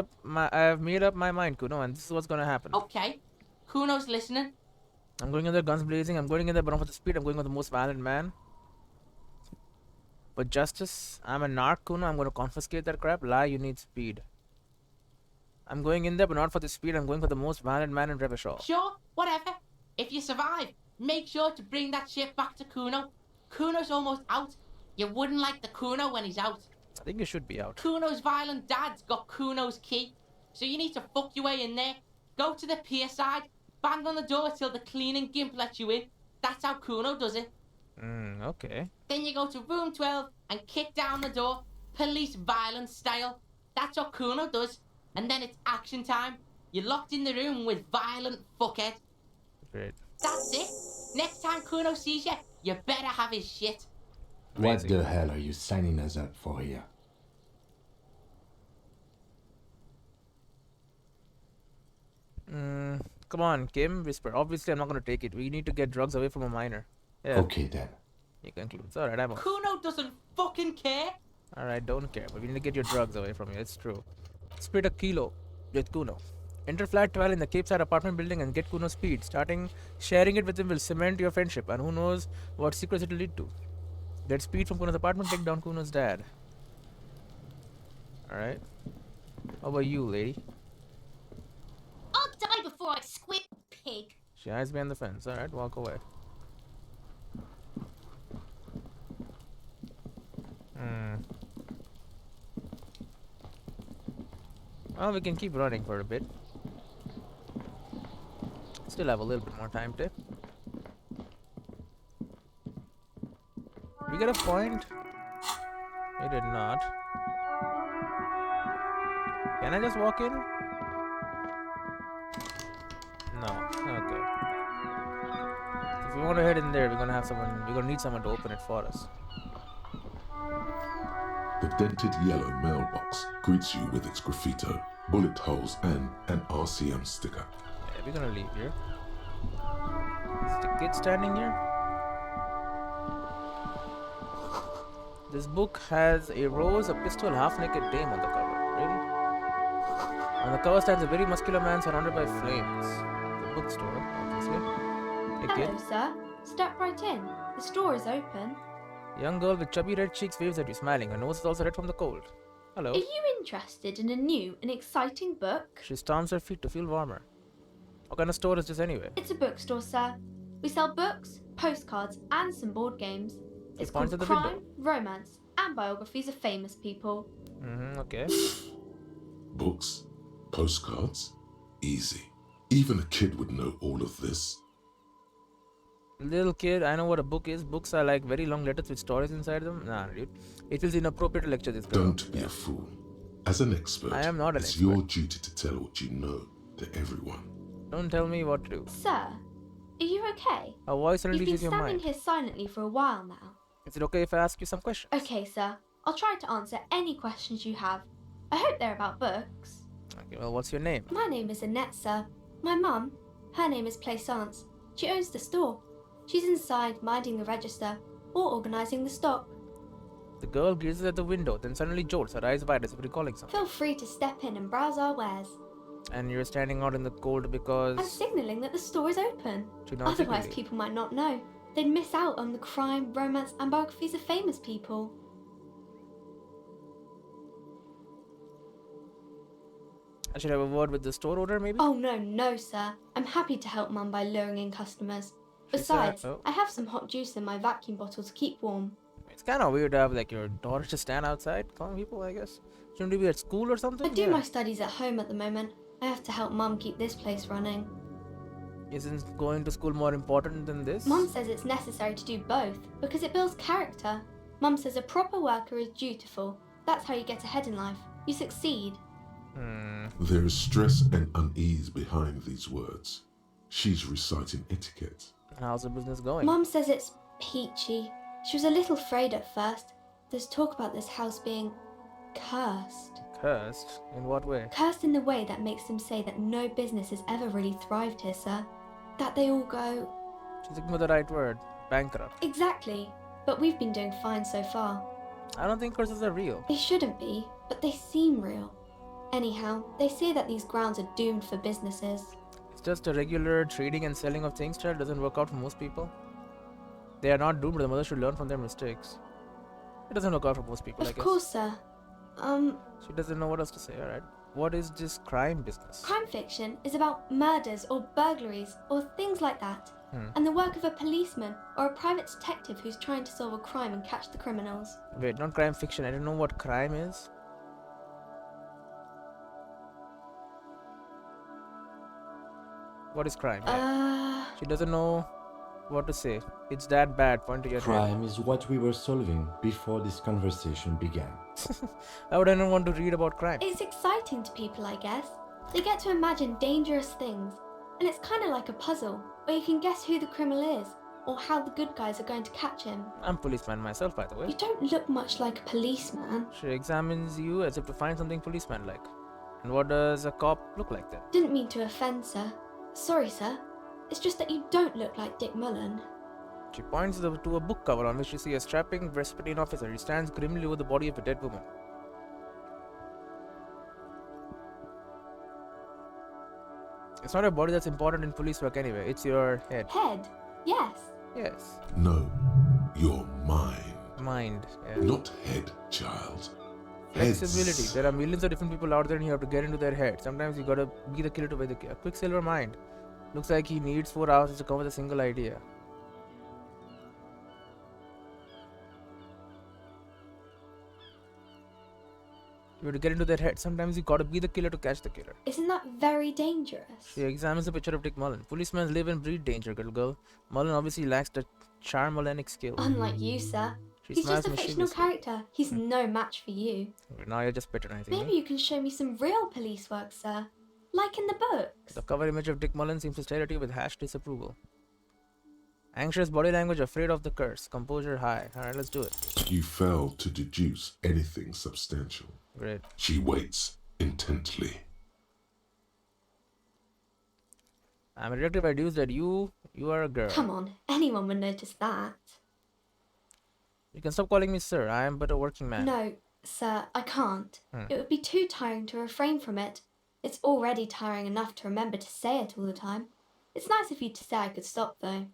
up my mind, Kuno, and this is what's gonna happen. Okay. Kuno's listening. I'm going in there guns blazing, I'm going in there but not for the speed, I'm going with the most violent man. But justice, I'm a narc, Kuno, I'm gonna confiscate that crap. Lie, you need speed. I'm going in there but not for the speed, I'm going for the most violent man in Revachol. Sure, whatever. If you survive, make sure to bring that shit back to Kuno. Kuno's almost out. You wouldn't like the Kuno when he's out. I think you should be out. Kuno's violent dad's got Kuno's key. So you need to fuck your way in there. Go to the pier side, bang on the door till the cleaning gimp lets you in. That's how Kuno does it. Okay. Then you go to room 12 and kick down the door, police violence style. That's what Kuno does. And then it's action time. You're locked in the room with violent fuckhead. Great. That's it. Next time Kuno sees you, you better have his shit. What the hell are you signing us up for here? Come on, Kim, whisper. Obviously, I'm not gonna take it. We need to get drugs away from a minor. Yeah. Okay then. He concludes. Alright, I'm off. Kuno doesn't fucking care. Alright, don't care. But we need to get your drugs away from you. It's true. Split a kilo with Kuno. Enter flat 12 in the Cape Side apartment building and get Kuno's speed. Sharing it with him will cement your friendship. And who knows what secrets it will lead to. Get speed from Kuno's apartment, take down Kuno's dad. Alright. How about you, lady? I'll die before I squib, pig. She hides behind the fence. Alright, walk away. Well, we can keep running for a bit. Still have a little bit more time to. We get a point? We did not. Can I just walk in? No. Okay. If we want to head in there, we're gonna need someone to open it for us. The dented yellow mailbox greets you with its graffito, bullet holes, and an RCM sticker. Yeah, we're gonna leave here. Is the kid standing here? This book has a rose, a pistol, half-naked dame on the cover. Really? On the cover stands a very muscular man surrounded by flames. The bookstore, obviously. Hey, kid. Hello, sir. Step right in. The store is open. Young girl with chubby red cheeks waves at you, smiling. Her nose is also red from the cold. Hello. Are you interested in a new and exciting book? She stomps her feet to feel warmer. What kind of store is this anyway? It's a bookstore, sir. We sell books, postcards, and some board games. It's points called at the Crime, window. Romance, and Biographies of Famous People. Okay. Books, postcards, easy. Even a kid would know all of this. Little kid, I know what a book is. Books are like very long letters with stories inside them. Nah, dude. It feels inappropriate to lecture this girl. Don't be a fool. As an expert, I am not an it's expert. your duty to tell what you know to everyone. Don't tell me what to do. Sir, are you okay? A voice suddenly You've been leaves your standing mind. here silently for a while now. Is it okay if I ask you some questions? Okay, sir. I'll try to answer any questions you have. I hope they're about books. Okay, well, what's your name? My name is Annette, sir. My mum, her name is Plaisance. She owns the store. She's inside, minding the register, or organising the stock. The girl gazes at the window, then suddenly jolts, her eyes wide as if recalling something. Feel free to step in and browse our wares. And you're standing out in the cold because... I'm signalling that the store is open. She nods Otherwise, eagerly. people might not know. They'd miss out on the crime, romance, and biographies of famous people. I should have a word with the store owner, maybe? Oh, no, sir. I'm happy to help Mum by luring in customers. She Besides, said- oh. I have some hot juice in my vacuum bottle to keep warm. It's kind of weird to have like your daughter just stand outside calling people, I guess. Shouldn't you be at school or something? I do Yeah. my studies at home at the moment. I have to help Mum keep this place running. Isn't going to school more important than this? Mum says it's necessary to do both because it builds character. Mum says a proper worker is dutiful. That's how you get ahead in life. You succeed. There is stress and unease behind these words. She's reciting etiquette. How's the business going? Mum says it's peachy. She was a little afraid at first. There's talk about this house being cursed. Cursed? In what way? Cursed in the way that makes them say that no business has ever really thrived here, sir. That they all go... She's looking for the right word. Bankrupt. Exactly. But we've been doing fine so far. I don't think curses are real. They shouldn't be, but they seem real. Anyhow, they say that these grounds are doomed for businesses. It's just a regular trading and selling of things, child. Doesn't work out for most people. They are not doomed, but the mother should learn from their mistakes. It doesn't work out for most people, I Of guess. course, sir. She doesn't know what else to say, alright? What is this crime business? Crime fiction is about murders or burglaries or things like that. And the work of a policeman or a private detective who's trying to solve a crime and catch the criminals. Wait, not crime fiction. I don't know what crime is. What is crime? She doesn't know what to say. It's that bad. Point to your head. Crime is what we were solving before this conversation began. Why would anyone want to read about crime? It's exciting to people, I guess. They get to imagine dangerous things. And it's kind of like a puzzle, where you can guess who the criminal is, or how the good guys are going to catch him. I'm a policeman myself, by the way. You don't look much like a policeman. She examines you as if to find something policeman-like. And what does a cop look like then? Didn't mean to offend, sir. Sorry, sir. It's just that you don't look like Dick Mullen. She points to a book cover on which you see a strapping Vespertine officer. He stands grimly over the body of a dead woman. It's not your body that's important in police work anyway. It's your head. Head? Yes. Yes. No, your mind. Mind. Yeah. Not head, child. Flexibility. Heads. There are millions of different people out there and you have to get into their head. Sometimes you gotta be the killer to be the killer. Quicksilver mind. Looks like he needs 4 hours to come with a single idea. You have to get into their head. Sometimes you gotta be the killer to catch the killer. Isn't that very dangerous? She examines the picture of Dick Mullen. Policemen live and breathe danger, little girl. Mullen obviously lacks the charmolenic skill. Unlike you, sir. She He's smiles just a fictional mischievously. character. He's no match for you. Now you're just patronizing Maybe me. you can show me some real police work, sir. Like in the books. The cover image of Dick Mullen seems to stare at you with hashed disapproval. Anxious body language, afraid of the curse. Composure high. Alright, let's do it. You fail to deduce anything substantial. Great. She waits intently. I'm a detective. I deduce that you are a girl. Come on, anyone would notice that. You can stop calling me sir. I am but a working man. No, sir, I can't. It would be too tiring to refrain from it. It's already tiring enough to remember to say it all the time. It's nice of you to say I could stop, though.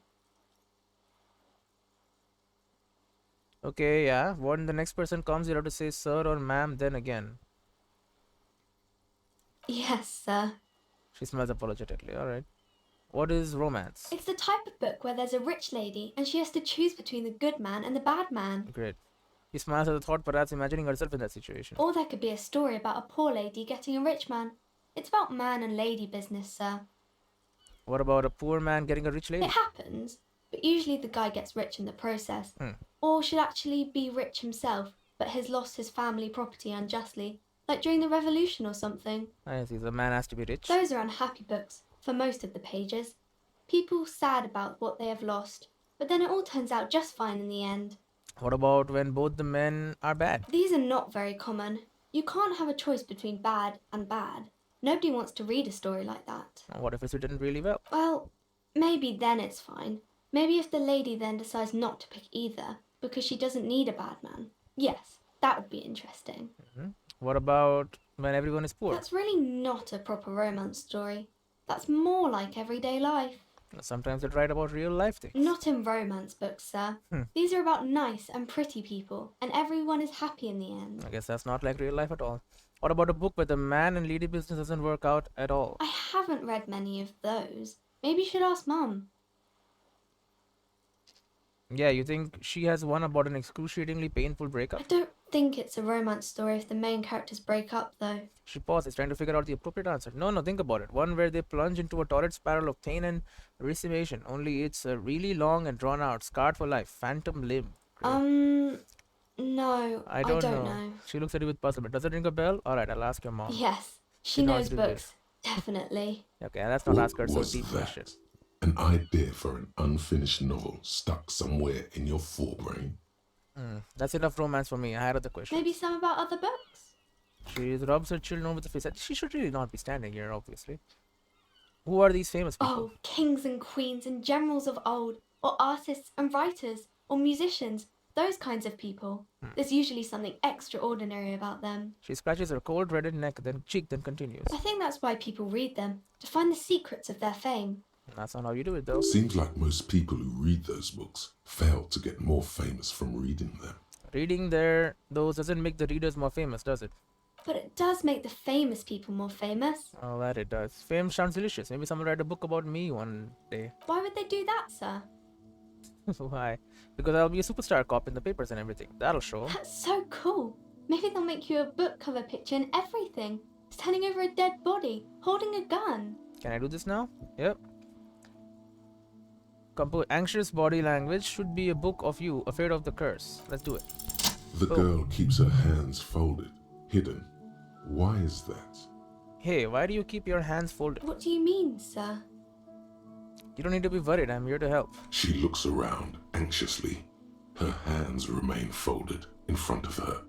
Okay, yeah. When the next person comes, you have to say sir or ma'am, then again. Yes, sir. She smiles apologetically. Alright. What is romance? It's the type of book where there's a rich lady and she has to choose between the good man and the bad man. Great. He smiles at the thought, perhaps imagining herself in that situation. Or there could be a story about a poor lady getting a rich man. It's about man and lady business, sir. What about a poor man getting a rich lady? It happens, but usually the guy gets rich in the process. Or should actually be rich himself, but has lost his family property unjustly, like during the revolution or something. I see, the man has to be rich. Those are unhappy books, for most of the pages. People sad about what they have lost, but then it all turns out just fine in the end. What about when both the men are bad? These are not very common. You can't have a choice between bad and bad. Nobody wants to read a story like that. What if it's written really well? Well, maybe then it's fine. Maybe if the lady then decides not to pick either, because she doesn't need a bad man. Yes, that would be interesting. What about when everyone is poor? That's really not a proper romance story. That's more like everyday life. Sometimes they write about real life things. Not in romance books, sir. These are about nice and pretty people, and everyone is happy in the end. I guess that's not like real life at all. What about a book where the man and lady business doesn't work out at all? I haven't read many of those. Maybe you should ask Mum. Yeah, you think she has one about an excruciatingly painful breakup? I don't think it's a romance story if the main characters break up, though. She pauses, trying to figure out the appropriate answer. No, think about it. One where they plunge into a torrid spiral of pain and resignation. Only it's really long and drawn out, scarred for life, phantom limb. No, I don't know. She looks at you with puzzlement. Does it ring a bell? Alright, I'll ask your mom. Yes, she knows knows to do books. Definitely. Okay, let's not What ask her so was deep that? question. An idea for an unfinished novel stuck somewhere in your forebrain? That's enough romance for me. I had other questions. Maybe some about other books? She rubs her children with the face. She should really not be standing here, obviously. Who are these famous people? Oh, kings and queens and generals of old, or artists and writers, or musicians, those kinds of people. There's usually something extraordinary about them. She scratches her cold reddened neck, then cheek, then continues. I think that's why people read them, to find the secrets of their fame. That's not how you do it, though. Seems like most people who read those books fail to get more famous from reading them. Reading those doesn't make the readers more famous, does it? But it does make the famous people more famous. Oh, that it does. Fame sounds delicious. Maybe someone will write a book about me one day. Why would they do that, sir? Why? Because I'll be a superstar cop in the papers and everything. That'll show. That's so cool. Maybe they'll make you a book cover picture and everything. Standing over a dead body, holding a gun. Can I do this now? Yep. Anxious body language should be a book of you, afraid of the curse. Let's do it. The girl keeps her hands folded, hidden. Why is that? Hey, why do you keep your hands folded? What do you mean, sir? You don't need to be worried. I'm here to help. She looks around anxiously. Her hands remain folded in front of her.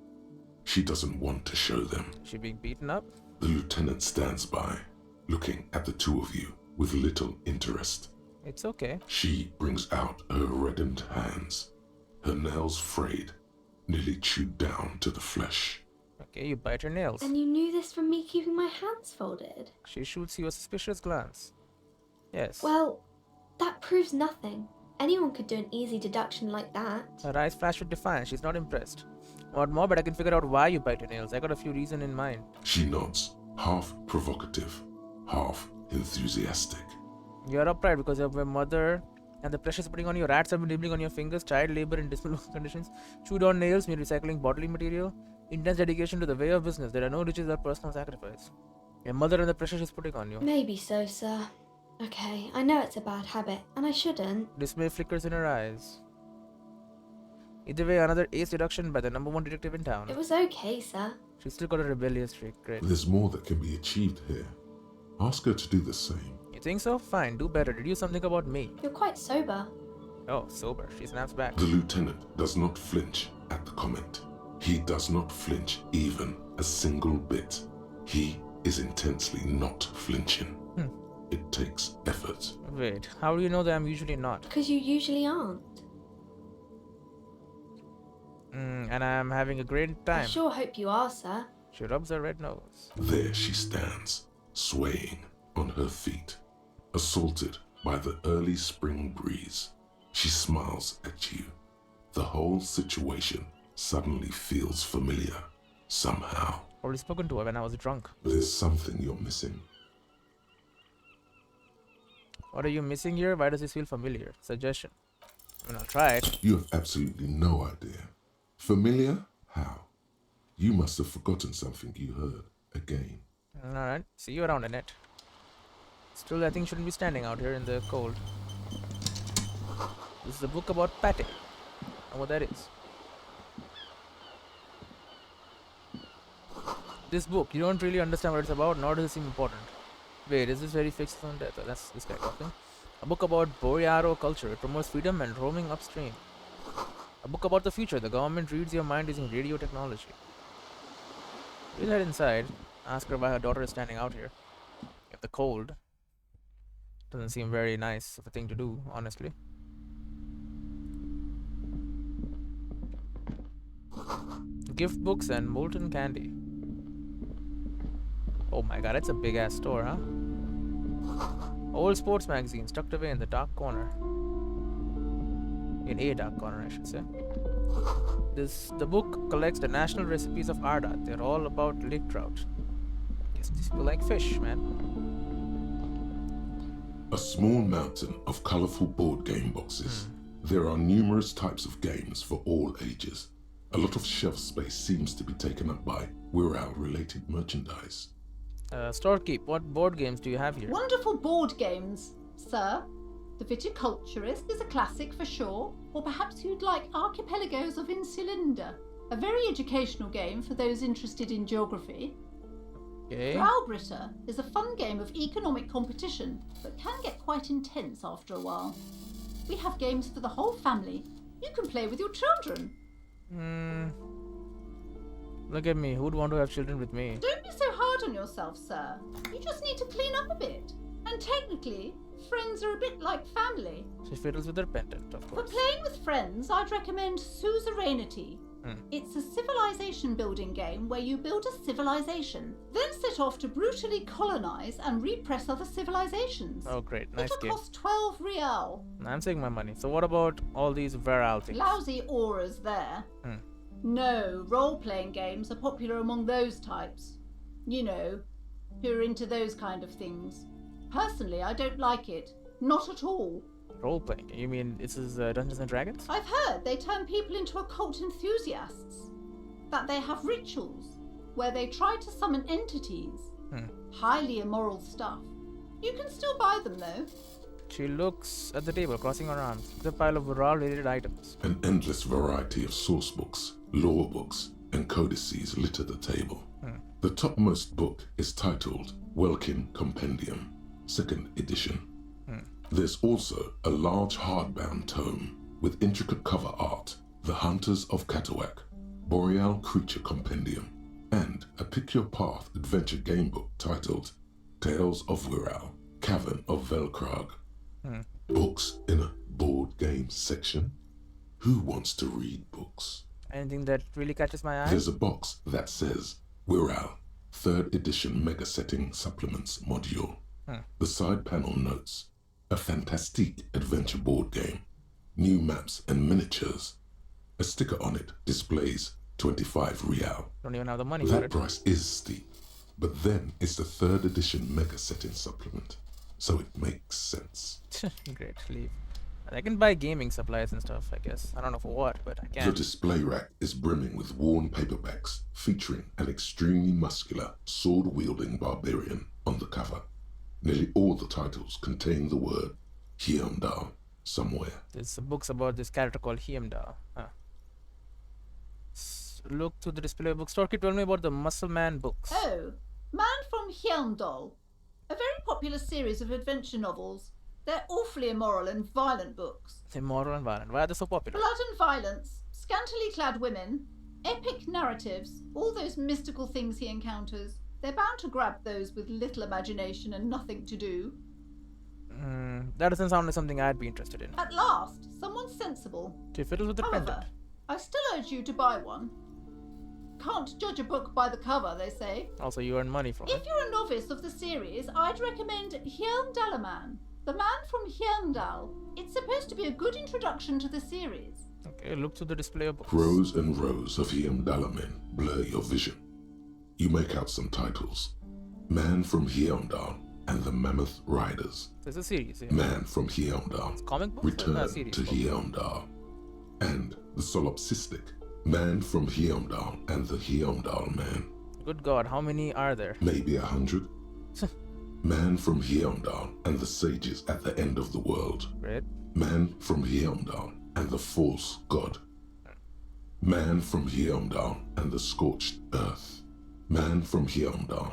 She doesn't want to show them. Is she being beaten up? The lieutenant stands by, looking at the two of you with little interest. It's okay. She brings out her reddened hands, her nails frayed, nearly chewed down to the flesh. Okay, you bite her nails. And you knew this from me keeping my hands folded? She shoots you a suspicious glance. Yes. Well, that proves nothing. Anyone could do an easy deduction like that. Her eyes flash with defiance. She's not impressed. What more? But I can figure out why you bite your nails. I got a few reasons in mind. She nods, half provocative, half enthusiastic. You're upright because of your mother and the pressure putting on your rats have been nibbling on your fingers, child labor in dismal conditions, chewed on nails, mere recycling bodily material, intense dedication to the way of business. There are no riches or personal sacrifice. Your mother and the pressure she's putting on you. Maybe so, sir. Okay, I know it's a bad habit, and I shouldn't. Dismay flickers in her eyes. Either way, another ace deduction by the #1 detective in town. It was okay, sir. She's still got a rebellious streak. Great. There's more that can be achieved here. Ask her to do the same. You think so? Fine, do better. Deduce something about me. You're quite sober. Oh, sober. She snaps back. The lieutenant does not flinch at the comment. He does not flinch even a single bit. He is intensely not flinching. It takes effort. Wait, how do you know that I'm usually not? Because you usually aren't. And I'm having a great time. I sure hope you are, sir. She rubs her red nose. There she stands, swaying on her feet, assaulted by the early spring breeze. She smiles at you. The whole situation suddenly feels familiar, somehow. Probably spoken to her when I was drunk. There's something you're missing. What are you missing here? Why does this feel familiar? Suggestion. I mean, I'll try it. You have absolutely no idea. Familiar? How? You must have forgotten something you heard again. Alright, see you around, Annette. Still, I think shouldn't be standing out here in the cold. This is a book about pate. And what that is. This book, you don't really understand what it's about, nor does it seem important. Wait, is this very fixed on death? Oh, that's this guy talking. A book about Borearo culture. It promotes freedom and roaming upstream. A book about the future. The government reads your mind using radio technology. We'll head inside. Ask her why her daughter is standing out here. If the cold doesn't seem very nice of a thing to do, honestly. Gift books and molten candy. Oh my god, it's a big ass store, huh? Old sports magazines tucked away in the dark corner. In a dark corner, I should say. The book collects the national recipes of Ardat. They're all about lake trout. Guess these people like fish, man. A small mountain of colorful board game boxes. There are numerous types of games for all ages. A lot of shelf space seems to be taken up by Wirral-related merchandise. Storekeep, what board games do you have here? Wonderful board games, sir. The Viticulturist is a classic for sure, or perhaps you'd like Archipelagos of Insulinda, a very educational game for those interested in geography. Okay. Graubritter is a fun game of economic competition, but can get quite intense after a while. We have games for the whole family. You can play with your children. Look at me. Who'd want to have children with me? Don't be so hard on yourself, sir. You just need to clean up a bit. And technically, friends are a bit like family. She fiddles with her pendant, of For course. playing with friends, I'd recommend Suzerainty. It's a civilization building game where you build a civilization, then set off to brutally colonize and repress other civilizations. Oh great, nice It'll game. cost 12 real. I'm saving my money. So what about all these Wirral things? Lousy auras there. No, role-playing games are popular among those types. You know, who are into those kind of things. Personally, I don't like it. Not at all. Role-playing? You mean this is Dungeons and Dragons? I've heard they turn people into occult enthusiasts. That they have rituals where they try to summon entities. Highly immoral stuff. You can still buy them though. She looks at the table, crossing her arms. It's a pile of Wirral-related items. An endless variety of source books, lore books, and codices litter the table. The topmost book is titled Welkin Compendium, 2nd edition. There's also a large hardbound tome with intricate cover art, The Hunters of Katawak, Boreal Creature Compendium, and a Pick Your Path adventure game book titled Tales of Wirral, Cavern of Velkrag. Books in a board game section? Who wants to read books? Anything that really catches my eye? There's a box that says Wirral, 3rd edition mega setting supplements module. The side panel notes, a fantastique adventure board game, new maps and miniatures. A sticker on it displays 25 real. Don't even have the money for That it. price is steep, but then it's the 3rd edition mega setting supplement, so it makes sense. Great, leave. And I can buy gaming supplies and stuff, I guess. I don't know for what, but I The can. display rack is brimming with worn paperbacks featuring an extremely muscular, sword-wielding barbarian on the cover. Nearly all the titles contain the word Hyundai somewhere. There's some books about this character called Hyundai. Huh. Look through the display book. Storky told me about the Muscle Man books. Oh, Man from Hyundai. A very popular series of adventure novels. They're awfully immoral and violent books. Immoral and violent. Why are they so popular? Blood and violence, scantily clad women, epic narratives, all those mystical things he encounters. They're bound to grab those with little imagination and nothing to do. That doesn't sound like something I'd be interested in. At last, someone sensible. She fiddles with the pendant. However, I still urge you to buy one. Can't judge a book by the cover, they say. Also, you earn money from If it. you're a novice of the series, I'd recommend Hyundai, The Man from Hyundai. It's supposed to be a good introduction to the series. Okay, look through the display of books. Rows and rows of Hyundai men blur your vision. You make out some titles. Man from Hyundai and the Mammoth Riders. There's a series, yeah. Man from Hyundai. Comic books? Return Series. to Hyundai. And the solipsistic Man from Hyundai and the Hyundai Man. Good God, how many are there? Maybe 100. Man from Hyundai and the sages at the end of the world. Great. Man from Hyundai and the false god. Man from Hyundai and the scorched earth. Man from Hyundai,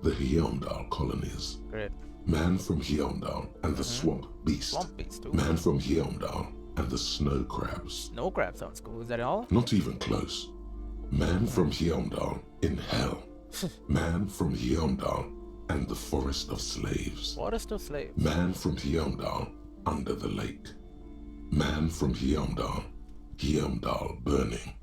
the Hyundai colonies. Great. Man from Hyundai and the swamp beast. Swamp beast, too. Man from Hyundai and the snow crabs. Snow crab sounds cool. Is that all? Not even close. Man from Hyundai in hell. Man from Hyundai and the forest of slaves. Forest of slaves. Man from Hyundai under the lake. Man from Hyundai, Hyundai burning.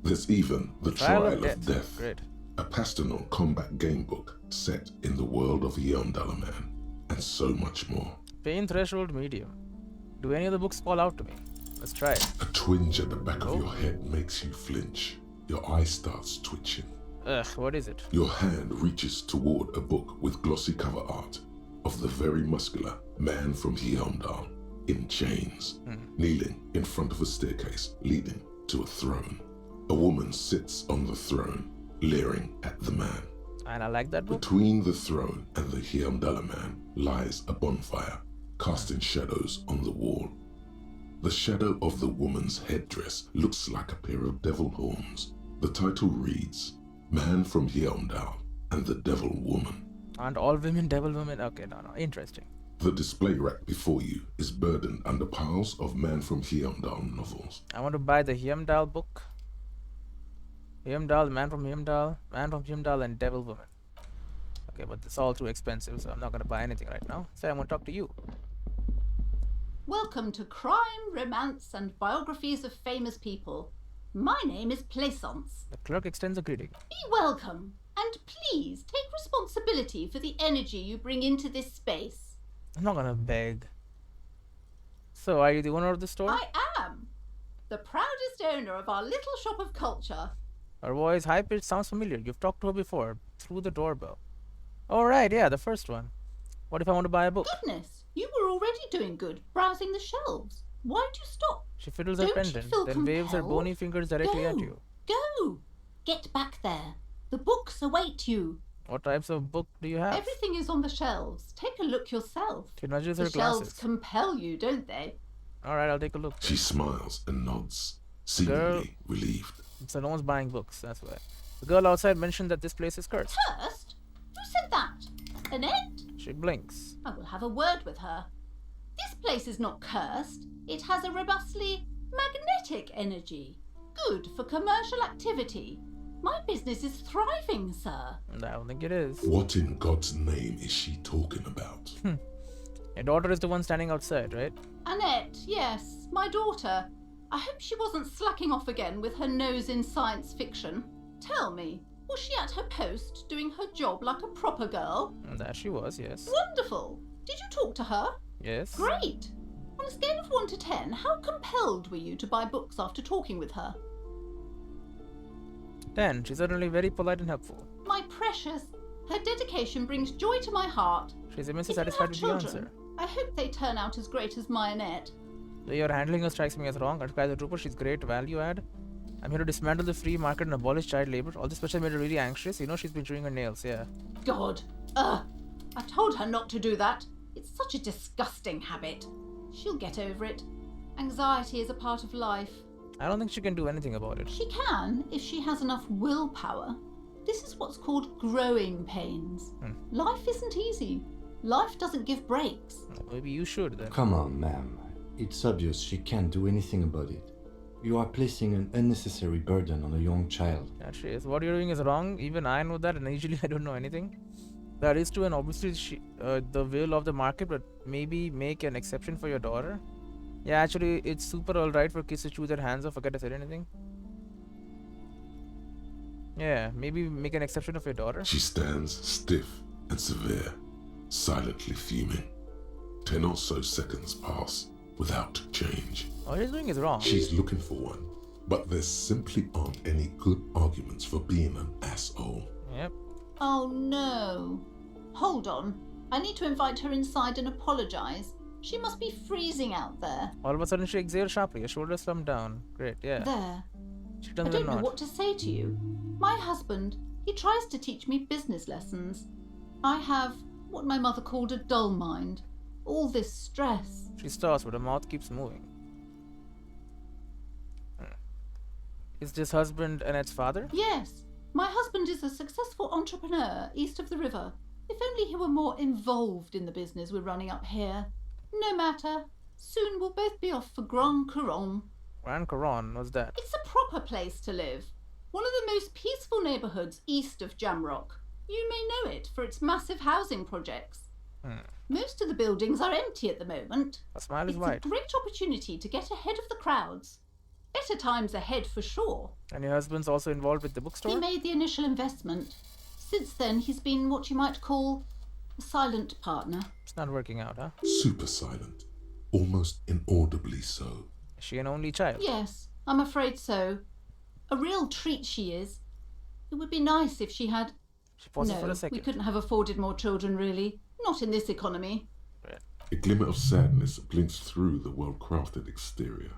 There's even the Trial of Death. Great. A pastel combat game book set in the world of Hyundai Man, and so much more. Pain threshold medium. Do any of the books fall out to me? Let's try it. A twinge at the back of your head makes you flinch. Your eye starts twitching. Ugh, what is it? Your hand reaches toward a book with glossy cover art of the very muscular Man from Hyundai in chains, kneeling in front of a staircase leading to a throne. A woman sits on the throne, leering at the man. And I like that book. Between the throne and the Hyundai Man lies a bonfire, casting shadows on the wall. The shadow of the woman's headdress looks like a pair of devil horns. The title reads, Man from Hyundai and the Devil Woman. And all women, devil women? Okay, no. Interesting. The display rack before you is burdened under piles of Man from Hyundai novels. I want to buy the Hyundai book. Hyundai, Man from Hyundai, and Devil Woman. Okay, but it's all too expensive, so I'm not going to buy anything right now. So I'm going to talk to you. Welcome to Crime, Romance, and Biographies of Famous People. My name is Plaisance. The clerk extends a greeting. Be welcome, and please take responsibility for the energy you bring into this space. I'm not going to beg. So, are you the owner of the store? I am. The proudest owner of our little shop of culture. Her voice, high-pitched, sounds familiar. You've talked to her before, through the doorbell. Oh, right, yeah, the first one. What if I want to buy a book? Goodness, you were already doing good, browsing the shelves. Why'd you stop? She fiddles her Don't you pendant, feel then waves her compelled? bony fingers directly at you. Go! Get back there. The books await you. What types of book do you have? Everything is on the shelves. Take a look yourself. She nudges The her shelves glasses. compel you, don't they? Alright, I'll take a look. She smiles and nods, seemingly relieved. So no one's buying books, that's why. The girl outside mentioned that this place is cursed. Cursed? Who said that? Annette? She blinks. I will have a word with her. This place is not cursed. It has a robustly magnetic energy. Good for commercial activity. My business is thriving, sir. I don't think it is. What in God's name is she talking about? Your daughter is the one standing outside, right? Annette, yes, my daughter. I hope she wasn't slacking off again with her nose in science fiction. Tell me, was she at her post doing her job like a proper girl? That she was, yes. Wonderful. Did you talk to her? Yes. Great. On a scale of 1 to 10, how compelled were you to buy books after talking with her? 10. She's certainly very polite and helpful. My precious, her dedication brings joy to my heart. She's immensely If you satisfied have with children, the answer. I hope they turn out as great as Mayonette. The way you're handling her strikes me as wrong. As a trooper, she's great value add. I'm here to dismantle the free market and abolish child labor. All this special made her really anxious. You know she's been chewing her nails, yeah. God. I told her not to do that. It's such a disgusting habit. She'll get over it. Anxiety is a part of life. I don't think she can do anything about it. She can, if she has enough willpower. This is what's called growing pains. Life isn't easy. Life doesn't give breaks. Maybe you should then. Come on, ma'am. It's obvious she can't do anything about it. You are placing an unnecessary burden on a young child. That she is. What you're doing is wrong. Even I know that, and usually I don't know anything. That is true, and obviously the will of the market, but maybe make an exception for your daughter. Yeah, actually, it's super alright for kids to chew their hands off. Forget I said anything. Yeah, maybe make an exception of your daughter. She stands stiff and severe, silently fuming. 10 or so seconds pass without change. All she's doing is wrong. She's looking for one, but there simply aren't any good arguments for being an asshole. Yep. Oh no. Hold on. I need to invite her inside and apologize. She must be freezing out there. All of a sudden she exhales sharply, her shoulders slump down. Great, yeah. There. She I doesn't don't know nod. what to say to you. My husband, he tries to teach me business lessons. I have what my mother called a dull mind. All this stress. She starts, but her mouth keeps moving. Is this husband Annette's father? Yes. My husband is a successful entrepreneur east of the river. If only he were more involved in the business we're running up here. No matter. Soon we'll both be off for Grand Couronne. Grand Couronne, what's that? It's a proper place to live. One of the most peaceful neighbourhoods east of Jamrock. You may know it for its massive housing projects. Most of the buildings are empty at the moment. A smile is It's white. a great opportunity to get ahead of the crowds. Better times ahead for sure. And your husband's also involved with the bookstore? He made the initial investment. Since then, he's been what you might call a silent partner. It's not working out, huh? Super silent, almost inaudibly so. Is she an only child? Yes, I'm afraid so. A real treat she is. It would be nice if she had... She pauses no, for a second. we couldn't have afforded more children, really. Not in this economy. A glimmer of sadness blinks through the well-crafted exterior.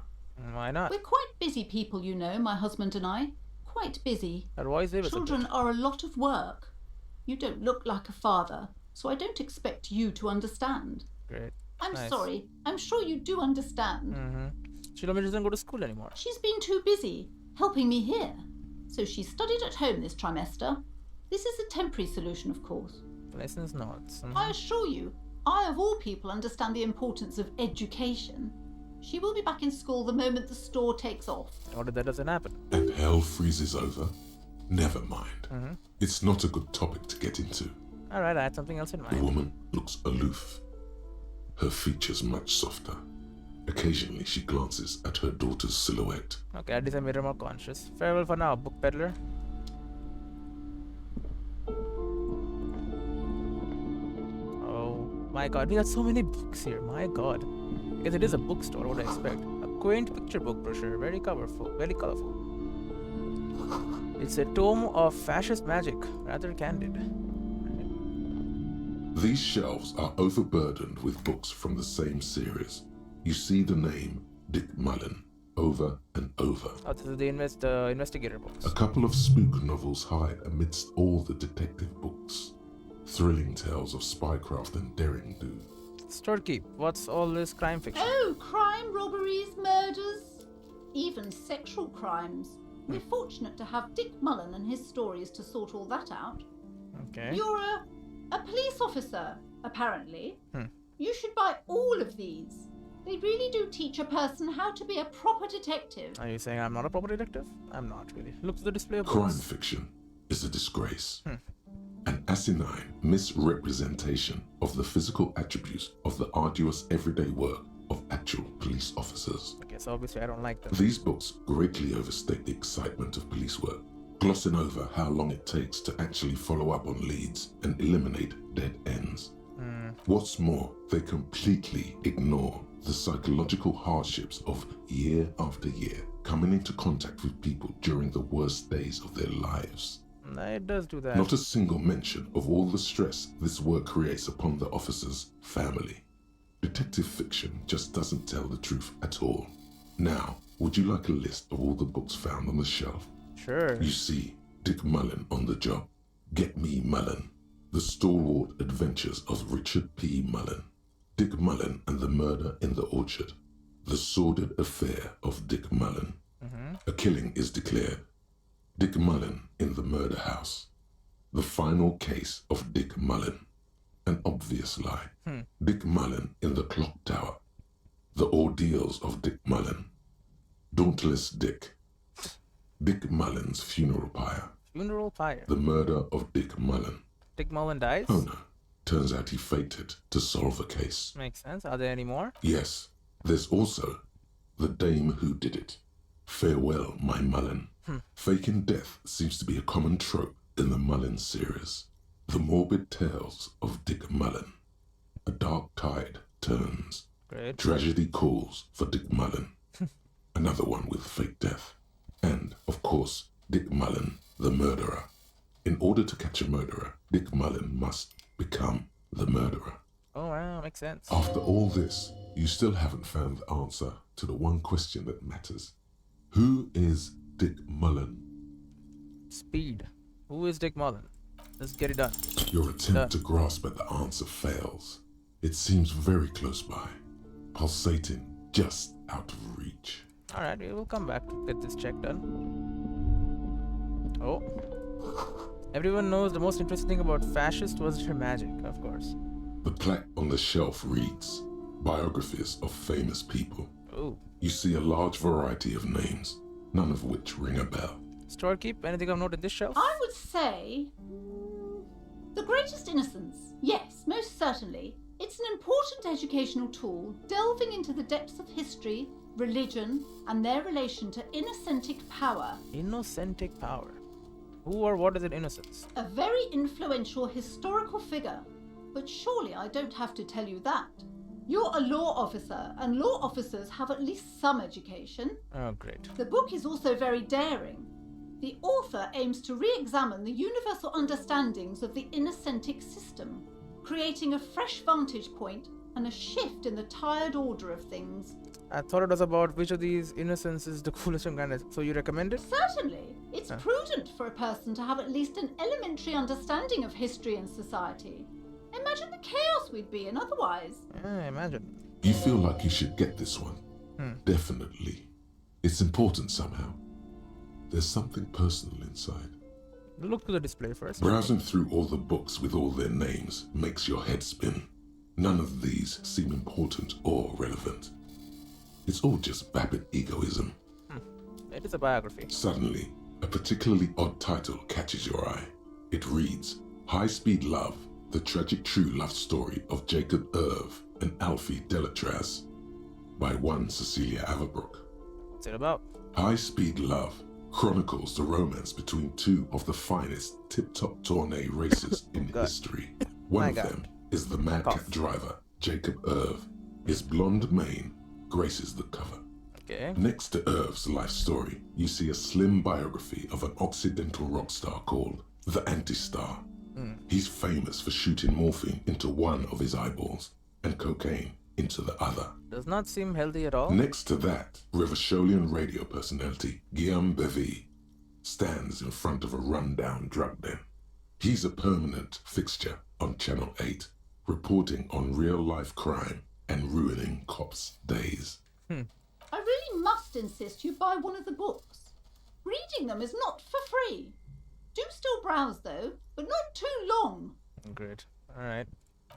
Why not? We're quite busy people, you know, my husband and I. Quite busy. Her voice is Children are a lot of work. You don't look like a father, so I don't expect you to understand. Great. I'm Nice. sorry. I'm sure you do understand. She told me she doesn't go to school anymore. She's been too busy helping me here. So she studied at home this trimester. This is a temporary solution, of course. License notes. I assure you, I of all people understand the importance of education. She will be back in school the moment the store takes off. What if that doesn't happen? And hell freezes over? Never mind. It's not a good topic to get into. Alright, I had something else in The mind. woman looks aloof, her features much softer. Occasionally she glances at her daughter's silhouette. Okay, at least I made her more conscious. Farewell for now, book peddler. Oh my god, we got so many books here, my god. Because it is a bookstore, what do I expect? A quaint picture book brochure, very colorful, very colorful. It's a tome of fascist magic, rather candid. These shelves are overburdened with books from the same series. You see the name Dick Mullen over and over. Oh, this is the investigator books. A couple of spook novels hide amidst all the detective books. Thrilling tales of spycraft and daring do. Storekeep, what's all this crime fiction? Oh, crime, robberies, murders, even sexual crimes. We're fortunate to have Dick Mullen and his stories to sort all that out. Okay. You're a police officer, apparently. Hmm. You should buy all of these. They really do teach a person how to be a proper detective. Are you saying I'm not a proper detective? I'm not really. Look to the display of Crime books. fiction is a disgrace. An asinine misrepresentation of the physical attributes of the arduous everyday work of actual police officers. Okay, so obviously I don't like them. These books greatly overstate the excitement of police work, glossing over how long it takes to actually follow up on leads and eliminate dead ends. What's more, they completely ignore the psychological hardships of year after year coming into contact with people during the worst days of their lives. It does do that. Not a single mention of all the stress this work creates upon the officer's family. Detective fiction just doesn't tell the truth at all. Now, would you like a list of all the books found on the shelf? Sure. You see Dick Mullen on the job. Get Me Mullen. The Stalwart Adventures of Richard P. Mullen. Dick Mullen and the Murder in the Orchard. The Sordid Affair of Dick Mullen. A killing is declared. Dick Mullen in the Murder House. The Final Case of Dick Mullen. An Obvious Lie. Dick Mullen in the Clock Tower. The Ordeals of Dick Mullen. Dauntless Dick. Dick Mullen's Funeral Pyre. Funeral Pyre. The Murder of Dick Mullen. Dick Mullen dies? Oh no. Turns out he faked it to solve a case. Makes sense. Are there any more? Yes. There's also The Dame Who Did It. Farewell, My Mullen. Faking death seems to be a common trope in the Mullen series. The Morbid Tales of Dick Mullen. A dark tide turns. Great. Tragedy calls for Dick Mullen. Another one with fake death. And, of course, Dick Mullen, the murderer. In order to catch a murderer, Dick Mullen must become the murderer. Oh wow, makes sense. After all this, you still haven't found the answer to the one question that matters. Who is Dick Mullen? Speed. Who is Dick Mullen? Let's get it done. Your attempt to grasp at the answer fails. It seems very close by, pulsating just out of reach. Alright, we will come back to get this check done. Oh. Everyone knows the most interesting thing about fascist was their magic, of course. The plaque on the shelf reads, Biographies of Famous People. Oh. You see a large variety of names, none of which ring a bell. Storekeep, anything of note in this shelf? I would say The Greatest Innocence. Yes, most certainly. It's an important educational tool, delving into the depths of history, religion, and their relation to innocentic power. Innocentic power. Who or what is an innocence? A very influential historical figure. But surely I don't have to tell you that. You're a law officer, and law officers have at least some education. Oh, great. The book is also very daring. The author aims to re-examine the universal understandings of the innocentic system, creating a fresh vantage point and a shift in the tired order of things. I thought it was about which of these innocence is the coolest and grandest. So you recommend it? Certainly. It's prudent for a person to have at least an elementary understanding of history and society. Imagine the chaos we'd be in otherwise. Yeah, imagine. You feel like you should get this one? Definitely. It's important somehow. There's something personal inside. Look through the display first. Browsing through all the books with all their names makes your head spin. None of these seem important or relevant. It's all just vapid egoism. It is a biography. Suddenly, a particularly odd title catches your eye. It reads, High Speed Love, the tragic true love story of Jacob Irv and Alfie Delatraz, by one Cecilia Averbrook. What's it about? High Speed Love chronicles the romance between two of the finest tip-top tourney racers in history. One of them is the madcap driver, Jacob Irv. His blonde mane graces the cover. Okay. Next to Irv's life story, you see a slim biography of an Occidental rock star called the Anti-Star. He's famous for shooting morphine into one of his eyeballs and cocaine into the other. Does not seem healthy at all. Next to that, Revacholian radio personality Guillaume Bevy stands in front of a rundown drug den. He's a permanent fixture on Channel 8, reporting on real-life crime and ruining cops' days. I really must insist you buy one of the books. Reading them is not for free. Do still browse though, but not too long. Great. Alright.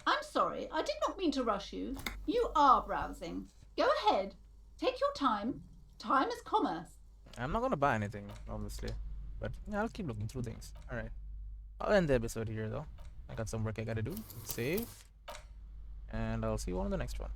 I'm sorry, I did not mean to rush you. You are browsing. Go ahead. Take your time. Time is commerce. I'm not gonna buy anything, obviously. But yeah, I'll keep looking through things. Alright. I'll end the episode here though. I got some work I gotta do. Save. And I'll see you on the next one.